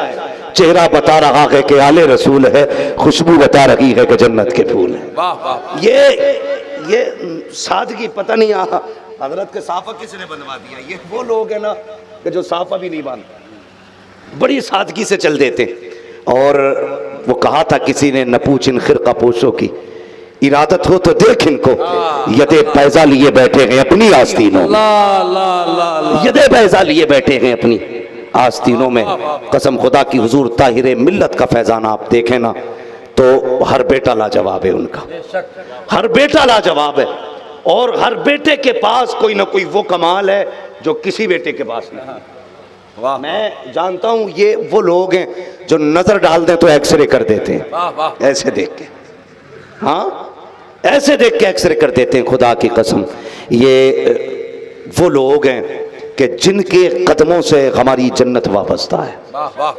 चेहरा बता रहा है कि आले रसूल है, खुशबू बता रही है कि जन्नत के फूल है। वाह वाह, ये सादगी पता नहीं हजरत के साफा किसने बनवा दिया। ये वो लोग हैं ना कि जो साफा भी नहीं बांधते, बड़ी सादगी से चल देते। और वो कहा था किसी ने, न पूछ इन खिरका पोशों की, इरादत हो तो देख इनको, यदे पैजा लिए बैठे हैं अपनी आस्तीनों में, यदे पैजा लिए बैठे हैं अपनी आस्तीनों में। कसम खुदा की हुजूर ताहिर मिल्लत का फैजान आप देखें ना तो हर बेटा लाजवाब है उनका, हर बेटा लाजवाब है। और हर बेटे के पास कोई ना कोई वो कमाल है जो किसी बेटे के पास नहीं। वाह, मैं जानता हूं ये वो लोग हैं जो नजर डाल दें तो एक्सरे कर देते हैं। वाह वाह, ऐसे देख के, हाँ ऐसे देख के एक्सरे कर देते हैं। खुदा की कसम ये वो लोग हैं कि जिनके कदमों से हमारी जन्नत वाबस्ता है। वाह वाह,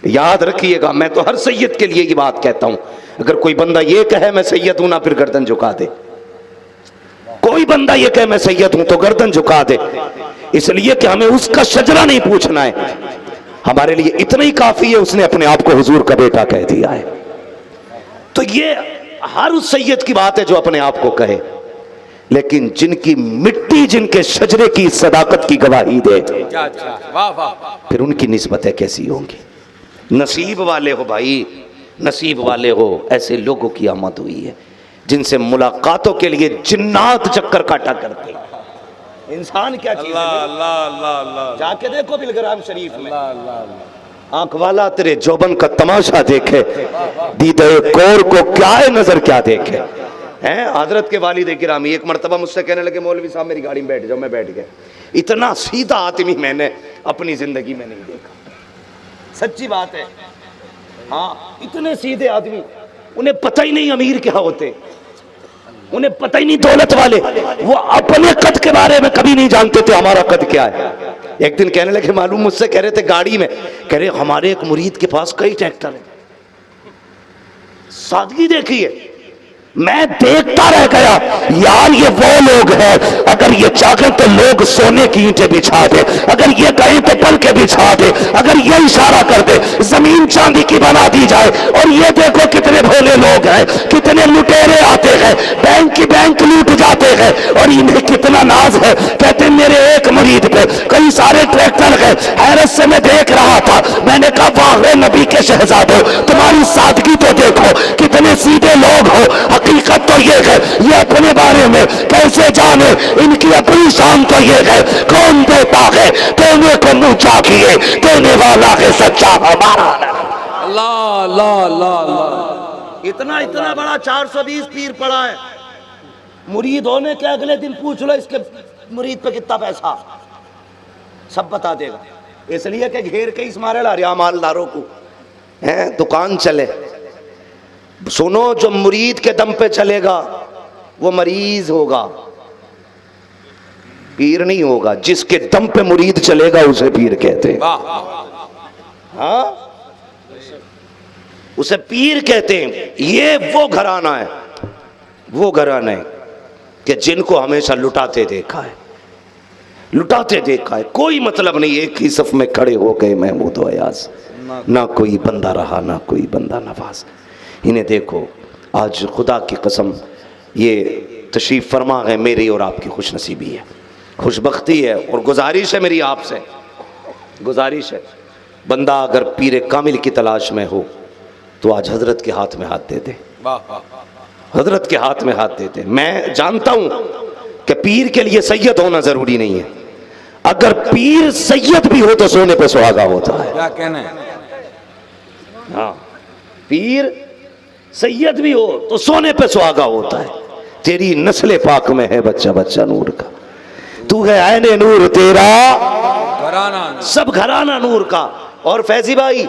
याद रखिएगा, मैं तो हर सैयद के लिए ये बात कहता हूं, अगर कोई बंदा ये कहे मैं सैयद हूं ना, फिर गर्दन झुका दे। कोई बंदा ये कहे मैं सैयद हूं तो गर्दन झुका दे, इसलिए कि हमें उसका शजरा नहीं पूछना है, हमारे लिए इतना ही काफी है उसने अपने आप को हुजूर का बेटा कह दिया है। तो ये हर उस सैयद की बात है जो अपने आप को कहे, लेकिन जिनकी मिट्टी जिनके शजरे की सदाकत की गवाही दे, क्या अच्छा, वाह वाह, फिर उनकी निस्बतें कैसी होंगी। नसीब वाले हो भाई, नसीब वाले हो। ऐसे लोगों की आमद हुई है जिनसे मुलाकातों के लिए जिन्नात चक्कर काटा करते हैं। इंसान क्या चीज है? अल्लाह अल्लाह अल्लाह, जाके देखो बिलग्राम शरीफ में, आंख वाला तेरे जोबन का तमाशा देखे, दीदे कोर को क्या है नजर क्या देखे हैं। हजरत के वालिद गिरामी एक मरतबा मुझसे कहने लगे मौलवी साहब मेरी गाड़ी में बैठ जाओ। मैं बैठ गया। इतना सीधा आदमी मैंने अपनी जिंदगी में नहीं देखा, सच्ची बात है। हाँ, इतने सीधे आदमी, उन्हें पता ही नहीं अमीर क्या होते, उन्हें पता ही नहीं दौलत वाले, वो अपने कद के बारे में कभी नहीं जानते थे हमारा कद क्या है। एक दिन कहने लगे मालूम, मुझसे कह रहे थे गाड़ी में, कह रहे हमारे एक मुरीद के पास कई ट्रैक्टर है। सादगी देखिए, मैं देखता रह गया यार ये वो लोग हैं, अगर ये चाहें तो लोग सोने की ईंटें बिछा दे, अगर ये कहें तो पल के बिछा दे, अगर ये इशारा कर दे जमीन चांदी की बना दी जाए। और ये देखो कितने भोले लोग हैं, कितने लुटेरे आते हैं, बैंक की बैंक लूट जाते हैं, और इन्हें कितना नाज है। कहते मेरे एक मुरीद पे कई सारे ट्रैक्टर है। हैरत से मैं देख रहा था, मैंने कहा वाह नबी के शहजादो, तुम्हारी सादगी तो देखो, कितने सीधे लोग हो। हकीकत तो ये है, ये अपने बारे में कैसे जाने, इनकी अपनी शान तो ये है, कौन देता है देने को मुंह चाहिए, देने वाला है सच्चा हमारा। अल्लाह अल्लाह अल्लाह अल्लाह। इतना इतना बड़ा 420 पीर पड़ा है, मुरीद होने के अगले दिन पूछ लो इसके मुरीद पे कितना पैसा, सब बता देगा। इसलिए कि घेर के इस मारे ला रहा मालदारों को है, दुकान चले। सुनो, जो मुरीद के दम पे चलेगा वो मरीज होगा, पीर नहीं होगा। जिसके दम पे मुरीद चलेगा उसे पीर कहते हैं। हाँ, उसे पीर कहते हैं। ये वो घराना है, वो घराना है कि जिनको हमेशा लुटाते देखा है, लुटाते देखा है। कोई मतलब नहीं, एक ही सफ में खड़े हो गए महमूद अयाज, ना कोई बंदा रहा ना कोई बंदा नवाज। इन्हें देखो, आज खुदा की कसम ये तशरीफ़ फरमा है, मेरी और आपकी खुशनसीबी है, खुशबख्ती है। और गुजारिश है मेरी आपसे, गुजारिश है, बंदा अगर पीर कामिल की तलाश में हो तो आज हजरत के हाथ में हाथ दे दे, हजरत के हाथ में हाथ दे दे। मैं जानता हूं कि पीर के लिए सैयद होना जरूरी नहीं है, अगर पीर सैयद भी हो तो सोने पे सुहागा होता है। क्या कहना है? हाँ, पीर सैयद भी हो तो सोने पे सुहागा होता है। तेरी नस्ल पाक में है बच्चा बच्चा नूर का, तू है ऐने नूर तेरा घराना, सब घराना नूर का। और फैजी भाई,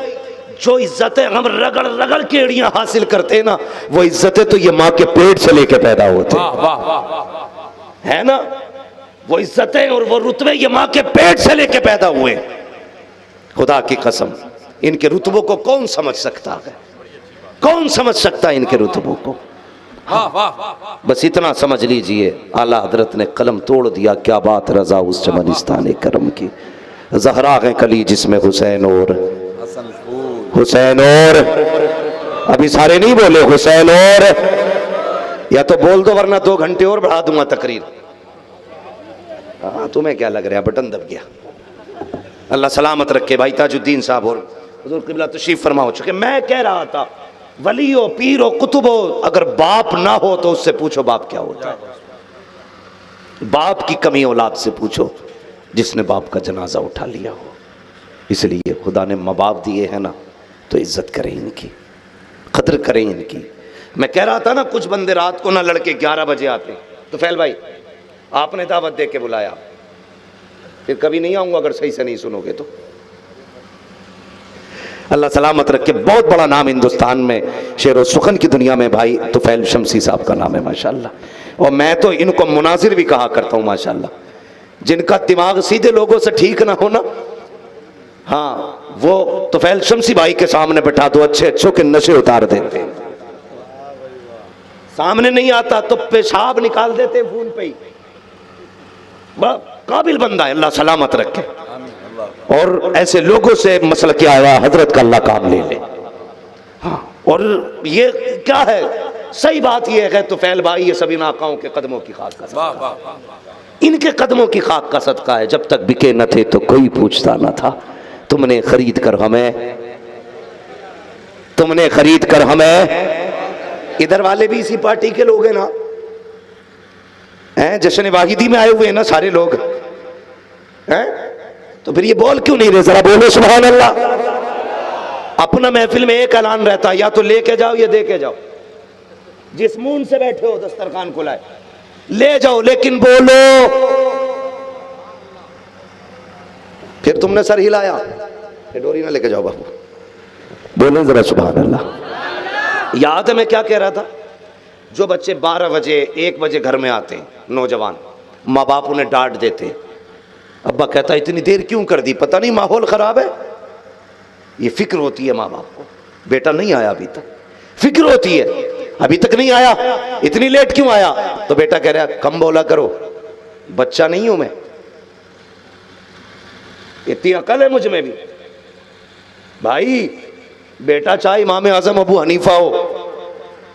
जो इज्जतें हम रगड़ रगड़ के एड़ियां हासिल करते हैं ना, वो इज्जतें तो ये माँ के पेट से लेके पैदा होते है ना। वो इज्जतें और वो रुतबे ये माँ के पेट से लेके पैदा हुए। खुदा की कसम, इनके रुतबों को कौन समझ सकता है, कौन समझ सकता है इनके रुतबों को। बस इतना समझ लीजिए, आला हजरत ने कलम तोड़ दिया। क्या बात रजा उस चमनिस्तान करम की, जहरा है कली जिसमें हुसैन और हुसैन और, अभी सारे नहीं बोले हुसैन और, या तो बोल दो वरना 2 घंटे और बढ़ा दूंगा तकरीर। हाँ, तुम्हें क्या लग रहा है, बटन दब गया। अल्लाह सलामत रखे। भाई ताजुद्दीन साहब और हुजूर क़िबला तशरीफ फरमा हो चुके। मैं कह रहा था, वली हो, पीर हो, कुतुब हो, अगर बाप ना हो तो उससे पूछो बाप क्या होता है। बाप की कमी औलाद से पूछो जिसने बाप का जनाजा उठा लिया हो। इसलिए खुदा ने माँ बाप दिए हैं ना, तो इज्जत करें इनकी, कदर करें इनकी। मैं कह रहा था ना, कुछ बंदे रात को ना लड़के 11 बजे आते, तो फैल भाई आपने दावत दे के बुलाया, फिर कभी नहीं आऊंगा अगर सही से नहीं सुनोगे तो। अल्लाह सलामत रखे। बहुत बड़ा नाम हिंदुस्तान में, शेर व सुखन की दुनिया में भाई तुफैल शमसी साहब का नाम है माशाल्लाह। और मैं तो इनको मुनाजिर भी कहा करता हूँ माशाल्लाह। जिनका दिमाग सीधे लोगों से ठीक ना हो ना, हाँ, वो तुफैल शमसी भाई के सामने बैठा दो, अच्छे अच्छों के नशे उतार देते। सामने नहीं आता तो पेशाब निकाल देते फोन पे ही। काबिल बंदा है, अल्लाह सलामत रखे। और ऐसे लोगों से मसला क्या आया, हजरत का अल्लाह काम ले ले। हाँ, और ये क्या है, सही बात ये है तो फैल भाई, ये सभी नाकाओं के कदमों की खाक का सदका, इनके कदमों की खाक का सदका है। जब तक बिके न थे तो कोई पूछता न था, तुमने खरीद कर हमें तुमने खरीद कर हमें। इधर वाले भी इसी पार्टी के लोग हैं ना, हैं जश्न वाहिदी में आए हुए हैं ना सारे लोग, हैं? तो फिर ये बोल क्यों नहीं रहे? जरा बोलो सुभान अल्लाह। अपना महफिल में एक ऐलान रहता है, या तो लेके जाओ या दे के जाओ। जिस मूड से बैठे हो दस्तरखान को लाए ले जाओ, लेकिन बोलो। फिर तुमने सर हिलाया, ये डोरी ना लेके जाओ बाबू, बोलो जरा सुभान अल्लाह। याद है मैं क्या कह रहा था? जो बच्चे 12 बजे 1 बजे घर में आते, नौजवान, माँ बाप उन्हें डांट देते, अब्बा कहता इतनी देर क्यों कर दी, पता नहीं माहौल खराब है। ये फिक्र होती है माँ बाप को, बेटा नहीं आया अभी तक, फिक्र होती है अभी तक नहीं आया, इतनी लेट क्यों आया? तो बेटा कह रहा कम बोला करो, बच्चा नहीं हूं मैं, इतनी अकल है मुझ में भी। भाई बेटा चाहे इमाम आजम अबू हनीफा हो,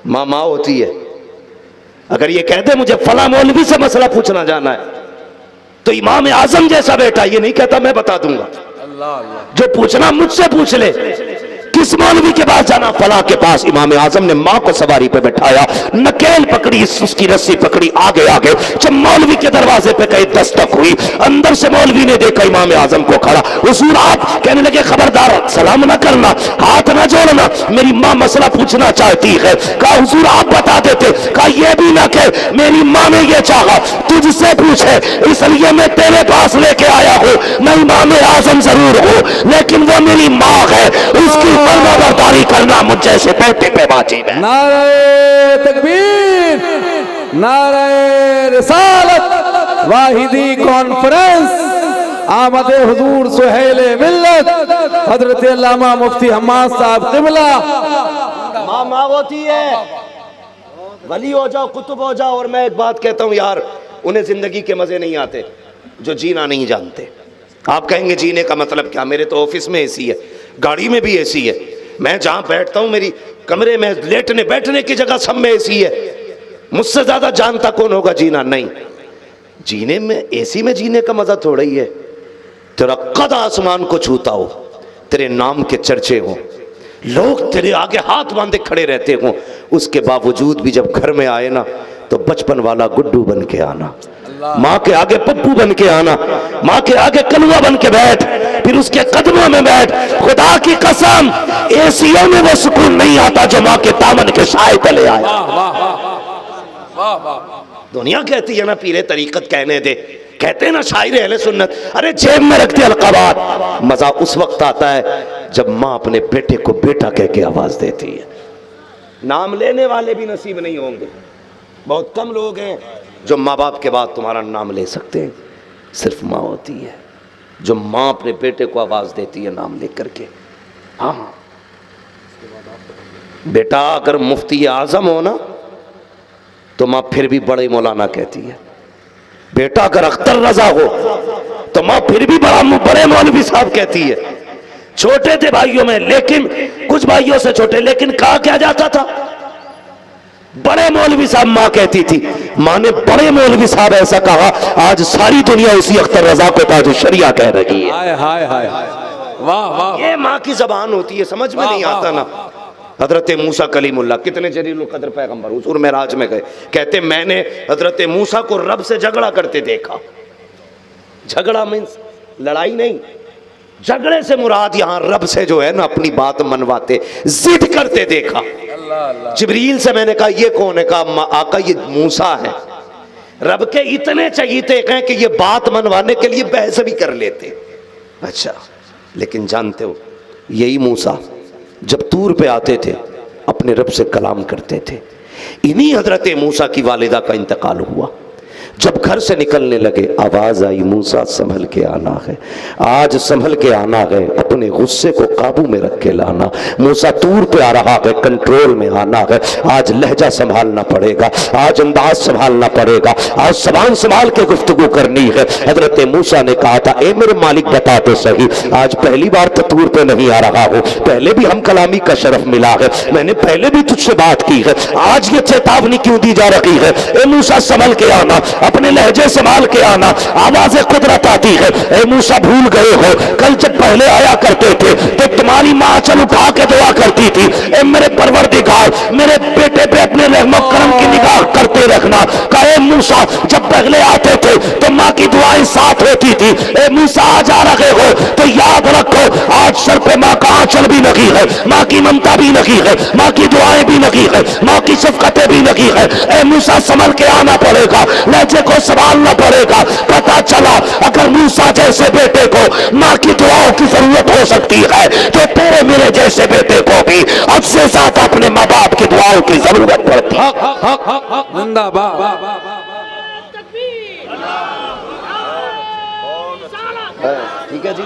माँ होती है। अगर ये कह दे मुझे फला मौलवी से मसला पूछना जाना है, तो इमाम आजम जैसा बेटा ये नहीं कहता मैं बता दूंगा, जो पूछना मुझसे पूछ ले। किस मौलवी के पास जाना? फला के पास। इमाम आजम ने मां को सवारी पे बैठाया, नकेल पकड़ी, उसकी रस्सी पकड़ी, आगे आगे। जब मौलवी के दरवाजे पे कहीं दस्तक हुई, अंदर से मौलवी ने देखा इमाम आजम को खड़ा। हुजूर आप, कहने लगे खबरदार सलाम ना करना, हाथ ना जोड़ना, मेरी मां मसला पूछना चाहती है। कहा हुजूर आप बता देते। कहा यह भी ना कह, मेरी मां ने यह चाहा तुझसे पूछे, इसलिए मैं तेरे पास लेके आया हूं। मैं इमाम आजम जरूर हूं, लेकिन वो मेरी मां है, उसकी फरमाबरदारी करना मुझ जैसे बेटे पे वाजिब है। नारे तकबीर, नारे रिसालत, वाहिदी कॉन्फ्रेंस, आमदे हुजूर सुहेले मिल्लत, हजरत अल्लामा मुफ्ती हम्माद साहब क़िबला। माँ होती है, वली हो जाओ, कुतुब हो जाओ। और मैं एक बात कहता हूँ यार, उन्हें जिंदगी के मजे नहीं आते जो जीना नहीं जानते। आप कहेंगे जीने का मतलब क्या? मेरे तो ऑफिस में एसी है, गाड़ी में भी एसी है, मैं जहां बैठता हूं मेरी कमरे में लेटने बैठने की जगह सब में एसी है। मुझसे ज्यादा जानता कौन होगा जीना? नहीं। जीने में, एसी में जीने का मजा थोड़ा ही है। तेरा कद आसमान को छूता हो, तेरे नाम के चर्चे हो, लोग तेरे आगे हाथ बांधे खड़े रहते हो, उसके बावजूद भी जब घर में आए ना तो बचपन वाला गुड्डू बन के आना, माँ के आगे पप्पू बन के आना, माँ के आगे कलुआ बन के बैठ, फिर उसके कदमों में बैठ। खुदा की कसम एसीओ में वो सुकून नहीं आता जो माँ के दामन के साए तले आया। दुनिया कहती है ना पीरे तरीकत कहने दे, कहते हैं ना शायर अहले सुन्नत, अरे जेब में रखते अलकाबात। मजा उस वक्त आता है जब माँ अपने बेटे को बेटा कह के आवाज देती है। नाम लेने वाले भी नसीब नहीं होंगे, बहुत कम लोग हैं जो माँ बाप के बाद तुम्हारा नाम ले सकते हैं। सिर्फ माँ होती है जो माँ अपने बेटे को आवाज देती है नाम लेकर के। हाँ बेटा अगर मुफ्ती आजम हो ना तो माँ फिर भी बड़े मौलाना कहती है। बेटा अगर अख्तर रजा हो तो माँ फिर भी बड़े मौलवी साहब कहती है। छोटे थे भाइयों में, लेकिन कुछ भाइयों से छोटे, लेकिन कहा क्या जाता था? बड़े मौलवी साहब माँ कहती थी। माँ ने बड़े मौलवी साहब ऐसा कहा, आज सारी दुनिया उसी अख्तर रजा को ताज शरिया कह रही है। हाय हाय हाय, वाह वाह, ये माँ की जबान होती है, समझ में नहीं आता ना। हजरत मूसा कलीमुल्लाह कितने जलील कदर पैगंबर, हुजूर मेराज में गए, कहते मैंने हजरत मूसा को रब से झगड़ा करते देखा। झगड़ा मीन्स लड़ाई नहीं, झगड़े से मुराद यहाँ रब से जो है ना अपनी बात मनवाते, जिद करते देखा। जिब्रील से मैंने कहा ये कौन है? कहा आका ये मूसा है। रब के इतने चहीते हैं कि ये बात मनवाने के लिए बहस भी कर लेते। अच्छा, लेकिन जानते हो यही मूसा जब तूर पे आते थे अपने रब से कलाम करते थे। इन्हीं हजरत मूसा की वालिदा का इंतकाल हुआ। जब घर से निकलने लगे आवाज आई, मूसा संभल के आना है, आज संभल के आना है, अपने गुस्से को काबू में रख के लाना। मूसा तूर पे आ रहा है, कंट्रोल में आना है, आज लहजा संभालना पड़ेगा, आज अंदाज संभालना पड़ेगा, आज जबान संभाल के गुफ्तगू करनी है। हजरत मूसा ने कहा था, ए मेरे मालिक बता तो सही, आज पहली बार तो तूर पे नहीं आ रहा हूँ, पहले भी हम कलामी का शरफ मिला है, मैंने पहले भी तुझसे बात की है, आज ये चेतावनी क्यों दी जा रही है? ए मूसा संभल के आना, अपने लहजे संभाल के आना, आवाज़ें कुदरत आती है। ए मूसा भूल गए हो, कल जब पहले आया करते थे तो तुम्हारी माँ चल उठा के दुआ करती थी, ए मेरे परवरदिगार मेरे बेटे पे अपने रहमो करम की निगाह करते रखना। कहे मूसा जब पहले आते थे तो माँ की दुआएं साथ होती थी, ए मूसा आज आ रहे हो तो याद रखो आज सर पे माँ का आंचल भी लगी है, माँ की ममता भी लगी है, माँ की दुआएं भी लगी है, माँ की शफकतें भी लगी है। ए मूसा संभल के आना पड़ेगा, लहजे को संभालना पड़ेगा। पता चला अगर मूसा जैसे बेटे को माँ की दुआओं की जरूरत हो सकती है तो तेरे मेरे जैसे बेटे को भी अब से ज्यादा अपने माँ बाप की दुआओं की जरूरत पड़ती है। जिंदाबाद। ठीक है जी,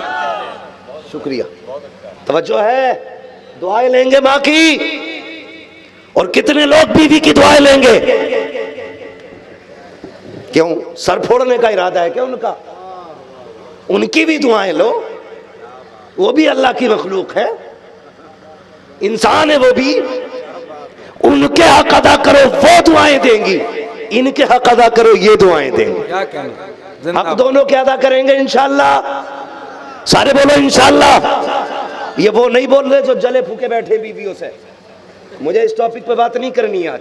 शुक्रिया। तवज्जो है, दुआएं लेंगे माँ की, और कितने लोग बीवी की दुआएं लेंगे? क्यों, सर फोड़ने का इरादा है क्या उनका? उनकी भी दुआएं लो, वो भी अल्लाह की मखलूक है, इंसान है वो भी। उनके हक अदा करो वो दुआएं देंगी, इनके हक अदा करो ये दुआएं देंगे। क्या कहना, हक दोनों के अदा करेंगे इंशाअल्लाह। सारे बोलो इंशाअल्लाह। ये वो नहीं बोल रहे जो जले फूके बैठे बीवियों से। मुझे इस टॉपिक पे बात नहीं करनी है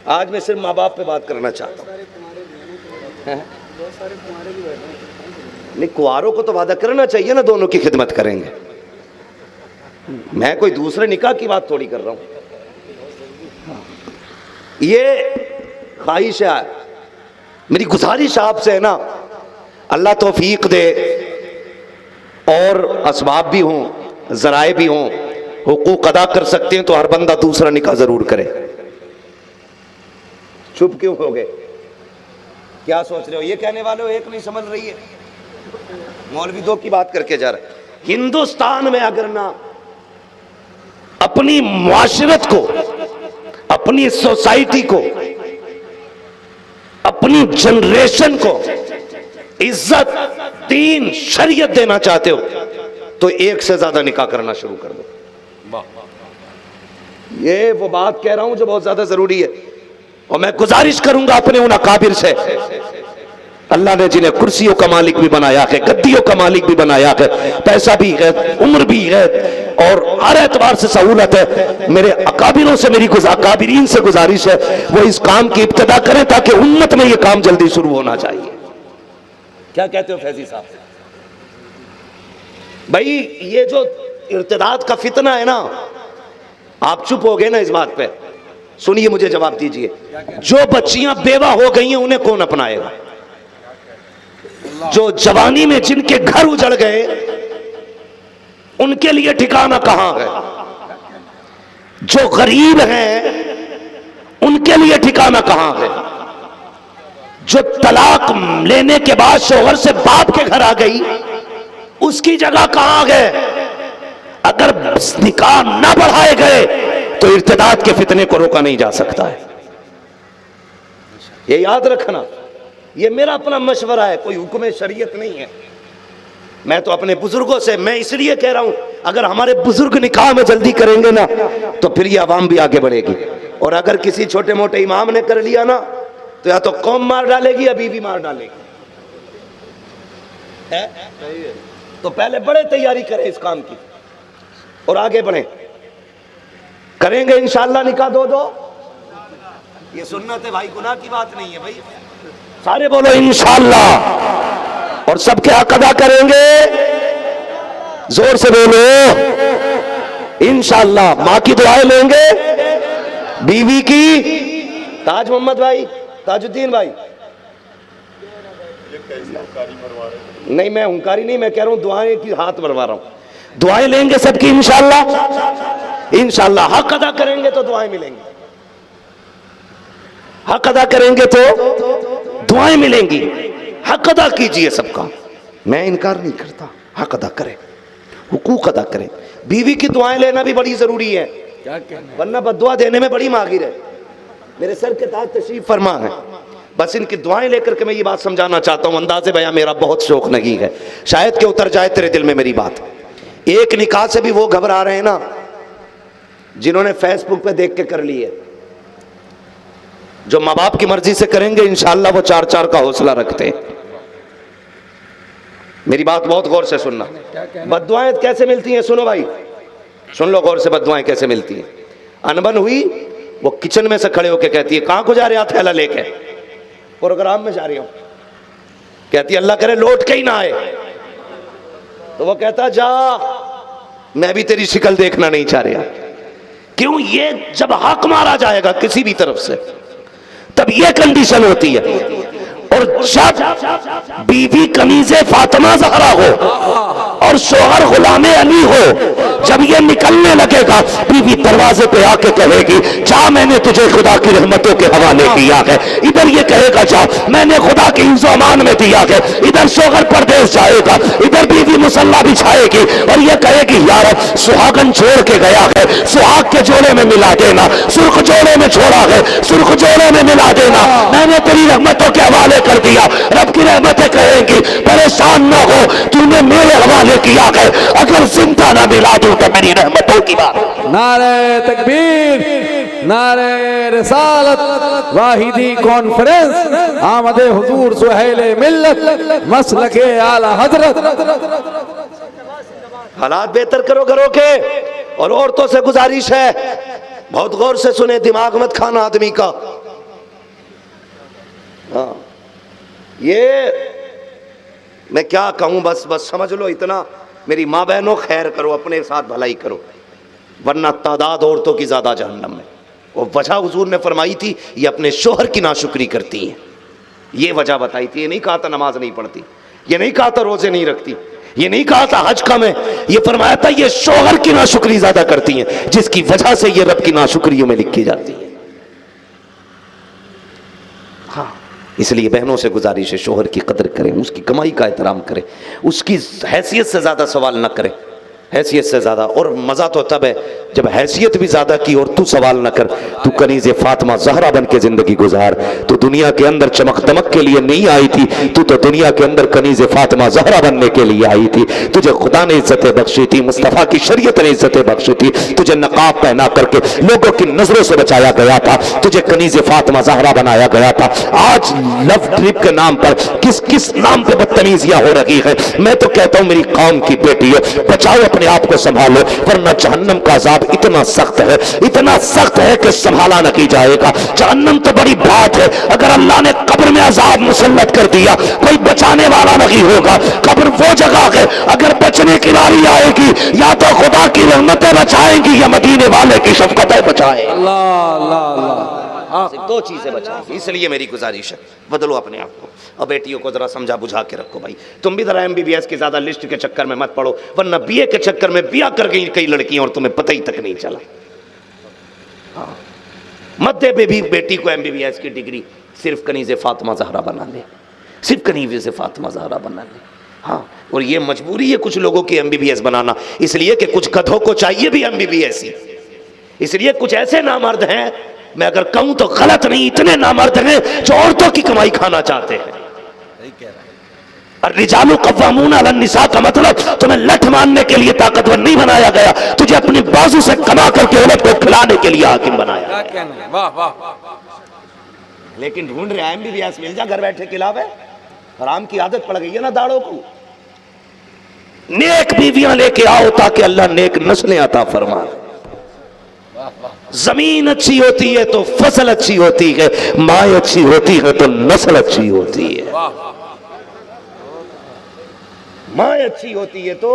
आज मैं सिर्फ माँ बाप पे बात करना चाहता हूँ। नहीं, कुआरों को तो वादा करना चाहिए ना, दोनों की खिदमत करेंगे। मैं कोई दूसरे निकाह की बात थोड़ी कर रहा हूँ। ये ख्वाहिश है, मेरी गुजारिश आपसे है ना, अल्लाह तौफीक दे और असबाब भी हों, जराए भी हों, हुकूक अदा कर सकते हैं तो हर बंदा दूसरा निकाह जरूर करे। चुप क्यों हो गए? क्या सोच रहे हो? ये कहने वाले हो एक नहीं समझ रही है, मौलवी दो की बात करके जा रहे। हिंदुस्तान में अगर ना अपनी मुआशरत को, अपनी सोसाइटी को, अपनी जनरेशन को इज्जत, दीन, शरीयत देना चाहते हो तो एक से ज्यादा निकाह करना शुरू कर दो। ये वो बात कह रहा हूं जो बहुत ज्यादा जरूरी है। और मैं गुजारिश करूंगा अपने उन अकाबिर से, अल्लाह ने जिन्हें कुर्सियों का मालिक भी बनाया है, गद्दियों का मालिक भी बनाया है, पैसा भी है, उम्र भी है और हर एतबार से सहूलत है, मेरे अकाबिरों से, मेरी अकाबिरीन से गुजारिश है वो इस काम की इब्तिदा करें ताकि उम्मत में ये काम जल्दी शुरू होना चाहिए। क्या कहते हो फैजी साहब? भाई ये जो इर्तिदाद का फितना है ना, आप चुप हो गए ना इस बात पे, सुनिए मुझे जवाब दीजिए। जो बच्चियां बेवा हो गई हैं उन्हें कौन अपनाएगा? जो जवानी में जिनके घर उजड़ गए उनके लिए ठिकाना कहां है? जो गरीब हैं उनके लिए ठिकाना कहां है? जो तलाक लेने के बाद शौहर से बाप के घर आ गई उसकी जगह कहां गए? अगर निकाह ना बढ़ाए गए तो इर्तिदाद के फितने को रोका नहीं जा सकता है। ये याद रखना, ये मेरा अपना मशवरा है, कोई हुक्म शरीयत नहीं है। मैं तो अपने बुजुर्गों से, मैं इसलिए कह रहा हूं अगर हमारे बुजुर्ग निकाह में जल्दी करेंगे ना तो फिर ये आवाम भी आगे बढ़ेगी। और अगर किसी छोटे मोटे इमाम ने कर लिया ना तो या तो कौम मार डालेगी या बीवी मार डालेगी। तो पहले बड़े तैयारी करें इस काम की और आगे बढ़े। करेंगे इंशाअल्लाह निकाह दो। ये सुन्नत है भाई, गुनाह की बात नहीं है भाई। सारे बोलो इंशाअल्लाह। और सबके हक अदा करेंगे, जोर से बोलो इंशाअल्लाह। माँ की दुआएं लेंगे, बीवी की। ताज मोहम्मद भाई, ताजुद्दीन भाई, नहीं मैं हुंकारी नहीं, मैं कह रहा हूं दुआएं की हाथ बढ़वा रहा हूं। दुआएं लेंगे सबकी इंशाअल्लाह। इंशाअल्लाह हक अदा करेंगे तो दुआएं मिलेंगी, हक अदा करेंगे तो दुआएं मिलेंगी। हक अदा कीजिए सबका, मैं इनकार नहीं करता, हक अदा करें, हुकूक अदा करें। बीवी की दुआएं लेना भी बड़ी जरूरी है, वरना बद्दुआ देने में बड़ी माहिर है। मेरे सर के ताज तशरीफ फरमा है, बस इनकी दुआएं लेकर के मैं ये बात समझाना चाहता हूं। अंदाज़े बयां मेरा बहुत शौक नहीं है, शायद कि उतर जाए तेरे दिल में मेरी बात। एक निकाह से भी वो घबरा रहे हैं ना जिन्होंने फेसबुक पे देख के कर ली है। जो माँ बाप की मर्जी से करेंगे इंशाअल्लाह वो 4-4 का हौसला रखते हैं। मेरी बात बहुत गौर से सुनना। बद्दुआएं कैसे मिलती हैं, सुनो भाई, सुन लो गौर से, बद्दुआएं कैसे मिलती हैं। अनबन हुई, वो किचन में से खड़े होके कहती है कहां को जा रहे हैं थैला लेके? प्रोग्राम में जा रही हूं। कहती है अल्लाह करे लौट के ही ना आए। तो वो कहता जा, मैं भी तेरी शिक्ल देखना नहीं चाह रहा। क्यों? ये जब हक मारा जाएगा किसी भी तरफ से तब ये कंडीशन होती है। और जब बीवी कनीज़े फातिमा ज़हरा हो और शोहर गुलामे अली हो, जब ये निकलने लगेगा बीवी दरवाजे पे आके कहेगी जा मैंने तुझे खुदा की रहमतों के हवाले किया है। इधर ये कहेगा जा मैंने खुदा के हिफ्ज़ अमान में दिया है। इधर शोहर परदेश जाएगा, इधर बीवी मुसल्ला बिछाएगी और ये कहेगी यार सुहागन छोड़ के गया है, सुहाग के जोड़े में मिला देना, सुर्ख जोड़े में छोड़ा है, सुर्ख जोड़े में मिला देना, मैंने तेरी रहमतों के हवाले कर दिया। रब की रहमतें कहेंगी परेशान ना हो, तूने मेरे हवाले किया है, अगर जिंदा ना मिला दूं तो मेरी रहमतों की बात। नारे तकबीर, नारे रिसालत, वाहिदी कॉन्फ्रेंस, आमदे हुजूर सुहेले मिल्लत, मसलके आला हजरत। हालात बेहतर करो घरों के। और औरतों से गुजारिश है बहुत गौर से सुने, दिमाग मत खाना आदमी का। हाँ, ये मैं क्या कहूं, बस समझ लो इतना। मेरी माँ बहनों खैर करो, अपने साथ भलाई करो, वरना तादाद औरतों की ज्यादा जहन्नम में। वो वजह हुजूर ने फरमाई थी ये अपने शोहर की नाशुक्री करती हैं, ये वजह बताई थी। ये नहीं कहा था नमाज नहीं पढ़ती, ये नहीं कहा था रोजे नहीं रखती, ये नहीं कहा था हज का में, ये फरमाया था ये शोहर की नाशुक्री ज्यादा करती हैं, जिसकी वजह से ये रब की नाशुक्रियों में लिखी जाती है। हाँ, इसलिए बहनों से गुजारिश है शोहर की कदर करें, उसकी कमाई का एहतराम करें, उसकी हैसियत से ज़्यादा सवाल ना करें, हैसियत से ज़्यादा। और मज़ा तो तब है जब हैसियत भी ज़्यादा की और तू सवाल ना कर। तू कनीज़े फातिमा ज़हरा बन के ज़िंदगी गुजार। तू दुनिया के अंदर चमक दमक के लिए नहीं आई थी, तू तो दुनिया के अंदर कनीज़े फातिमा ज़हरा बनने के लिए आई थी। तुझे खुदा ने इज्जतें बख्शी थी, मुस्तफ़ा की शरीयत ने इज्जतें बख्शी थी, तुझे नकाब पहना करके लोगों की नज़रों से बचाया गया था, तुझे कनीज़े फातिमा ज़हरा बनाया गया था। आज लव ट्रिप के नाम पर किस किस नाम पे बदतमीजियां हो रही है। मैं तो कहता हूं मेरी कौम की बेटी है, बचाओ अपने आप को, संभालो, वरना जहन्नम का अजाब इतना सख्त है, इतना सख्त है कि संभाला न की जाएगा। जहन्नम तो बड़ी बात है, अगर अल्लाह ने कब्र में अजाब मुसल्लत कर दिया कोई बचाने वाला नहीं होगा। कब्र वो जगह है अगर बचने की बारी आएगी या तो खुदा की रहमतें बचाएंगी या मदीने वाले की शफकतें बचाएंगी। अल्लाह अल्लाह अल्लाह। सिर्फ दो चीजें बचाएंगी। इसलिए मेरी गुजारिश है बदलो अपने आप को और बेटियों को जरा समझा बुझा के रखो भाई। तुम भी जरा MBBS की ज्यादा लिस्ट के चक्कर में मत पड़ो, वरना BA के चक्कर में बिया कर गई कई लड़कियां और तुम्हें पता ही तक नहीं चला। हाँ, मत दे बेबी बेटी को MBBS की डिग्री, सिर्फ कनीज़े फातिमा ज़हरा बना ले, सिर्फ कनीज़े फातिमा ज़हरा बना ले। हाँ, और ये मजबूरी है कुछ लोगों की MBBS बनाना, इसलिए कि कुछ गधों को चाहिए भी MBBS ही। इसलिए कुछ ऐसे नामर्द हैं, मैं अगर कहूं तो गलत नहीं, इतने नामर्द हैं जो औरतों की कमाई खाना चाहते हैं। रिजालु कव्वामून अलन निसा का मतलब तुम्हें लठ मारने के लिए ताकतवर नहीं बनाया गया, तुझे अपनी बाजू से कमा करके औरत को खिलाने के लिए हाकिम बनाया। वाह वाह। लेकिन ढूंढ रहे MBBS मिल जा घर बैठे खिलावे, हराम की आदत पड़ गई है ना दाड़ों को। नेक बीवियां लेके आओ ताकि अल्लाह नेक नस्लें अता फरमा। जमीन अच्छी होती है तो फसल अच्छी होती है, माँ अच्छी होती है तो नस्ल अच्छी होती है। माँ अच्छी होती है तो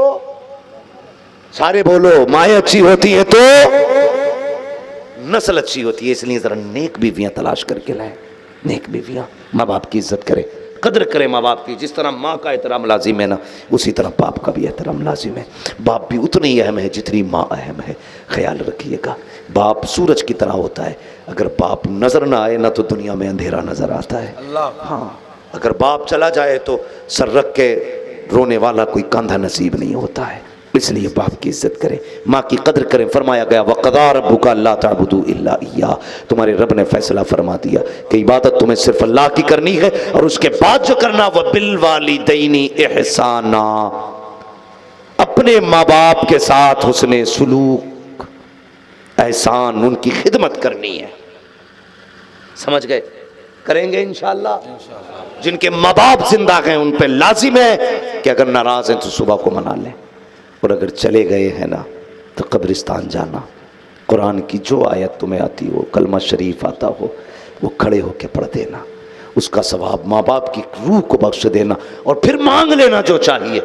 सारे बोलो, माँ अच्छी होती है तो नस्ल अच्छी होती है। इसलिए जरा नेक बीवियां तलाश करके लाए, नेक बीवियां। माँ बाप की इज्जत करें, कदर करें माँ बाप की। जिस तरह माँ का एहतराम लाजिम है ना, उसी तरह बाप का भी एहतराम लाजिम है। बाप भी उतनी ही अहम है जितनी माँ अहम है, ख्याल रखिएगा। बाप सूरज की तरह होता है, अगर बाप नजर ना आए ना तो दुनिया में अंधेरा नजर आता है। हाँ, अगर बाप चला जाए तो सर रख के रोने वाला कोई कंधा नसीब नहीं होता है। इसलिए बाप की इज्जत करें, माँ की कदर करें। फरमाया गया वक़दा रब्बुका अल्ला ताबुदू इल्ला इय्याह, तुम्हारे रब ने फैसला फरमा दिया कि इबादत तुम्हें सिर्फ अल्लाह की करनी है और उसके बाद जो करना वह बिल वालिदैनी इहसाना, अपने माँ बाप के साथ हुस्ने सुलूक, एहसान, उनकी खिदमत करनी है। समझ गए? करेंगे इंशाअल्लाह। जिनके माँ बाप जिंदा हैं उन पे लाजिम है कि अगर नाराज हैं तो सुबह को मना लें, और अगर चले गए हैं ना तो कब्रिस्तान जाना, कुरान की जो आयत तुम्हें आती हो, कलमा शरीफ आता हो, वो खड़े होके पढ़ देना, उसका सवाब माँ बाप की रूह को बख्श देना, और फिर मांग लेना जो चाहिए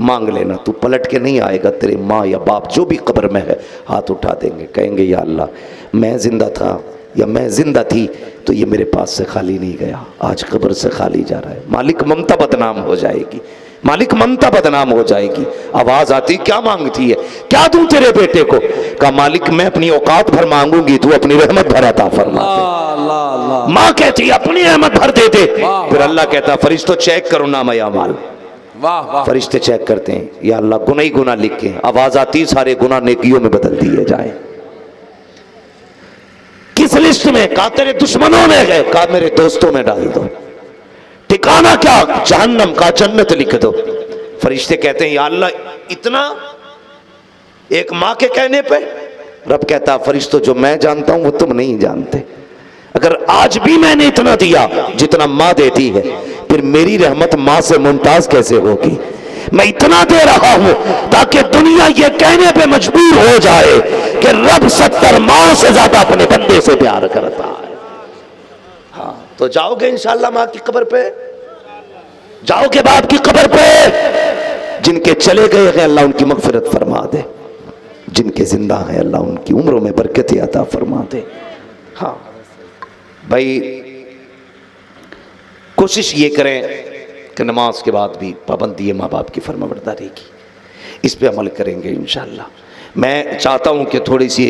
मांग लेना। तू पलट के नहीं आएगा, तेरे माँ या बाप जो भी कब्र में है हाथ उठा देंगे, कहेंगे या अल्लाह मैं जिंदा था या मैं जिंदा थी तो ये मेरे पास से खाली नहीं गया, आज कब्र से खाली जा रहा है। मालिक ममता बदनाम हो जाएगी, मालिक ममता बदनाम हो जाएगी। आवाज आती क्या मांगती है, क्या दूं तेरे बेटे को? कहा मालिक मैं अपनी औकात भर मांगूंगी, तू अपनी रहमत भर अता फरमा दे। माँ कहती है अपनी रहमत भर दे दे। फिर अल्लाह कहता फरिश्तों चेक करो नामा या माल। फरिश्ते चेक करते हैं, या अल्लाह गुनाह ही गुनाह लिख के। आवाज आती सारे गुनाह नेकियों में बदल दिए जाए। किस लिस्ट में? कहा तेरे दुश्मनों में है, कहा मेरे दोस्तों में डाल दो। ठिकाना क्या? जहन्नम का, जन्नत लिख दो। फरिश्ते कहते हैं या अल्लाह इतना एक माँ के कहने पे? रब कहता फरिश्तों जो मैं जानता हूं वो तुम नहीं जानते। अगर आज भी मैंने इतना दिया जितना माँ देती है, फिर मेरी रहमत माँ से मुमताज कैसे होगी? मैं इतना दे रहा हूं ताकि दुनिया ये कहने पे मजबूर हो जाए कि रब 70 माँ से ज्यादा अपने बंदे से प्यार करता है। हाँ तो जाओगे इंशाअल्लाह माँ की कब्र पे, जाओगे बाप की कब्र पे। जिनके चले गए हैं अल्लाह उनकी मगफिरत फरमा दे, जिनके जिंदा हैं अल्लाह उनकी उम्रों में बरकत अता फरमा दे। हाँ भाई कोशिश ये करें कि नमाज के बाद भी पाबंदी है माँ बाप की फरमाबरदारी की, इस पे अमल करेंगे इंशाअल्लाह। मैं चाहता हूँ कि थोड़ी सी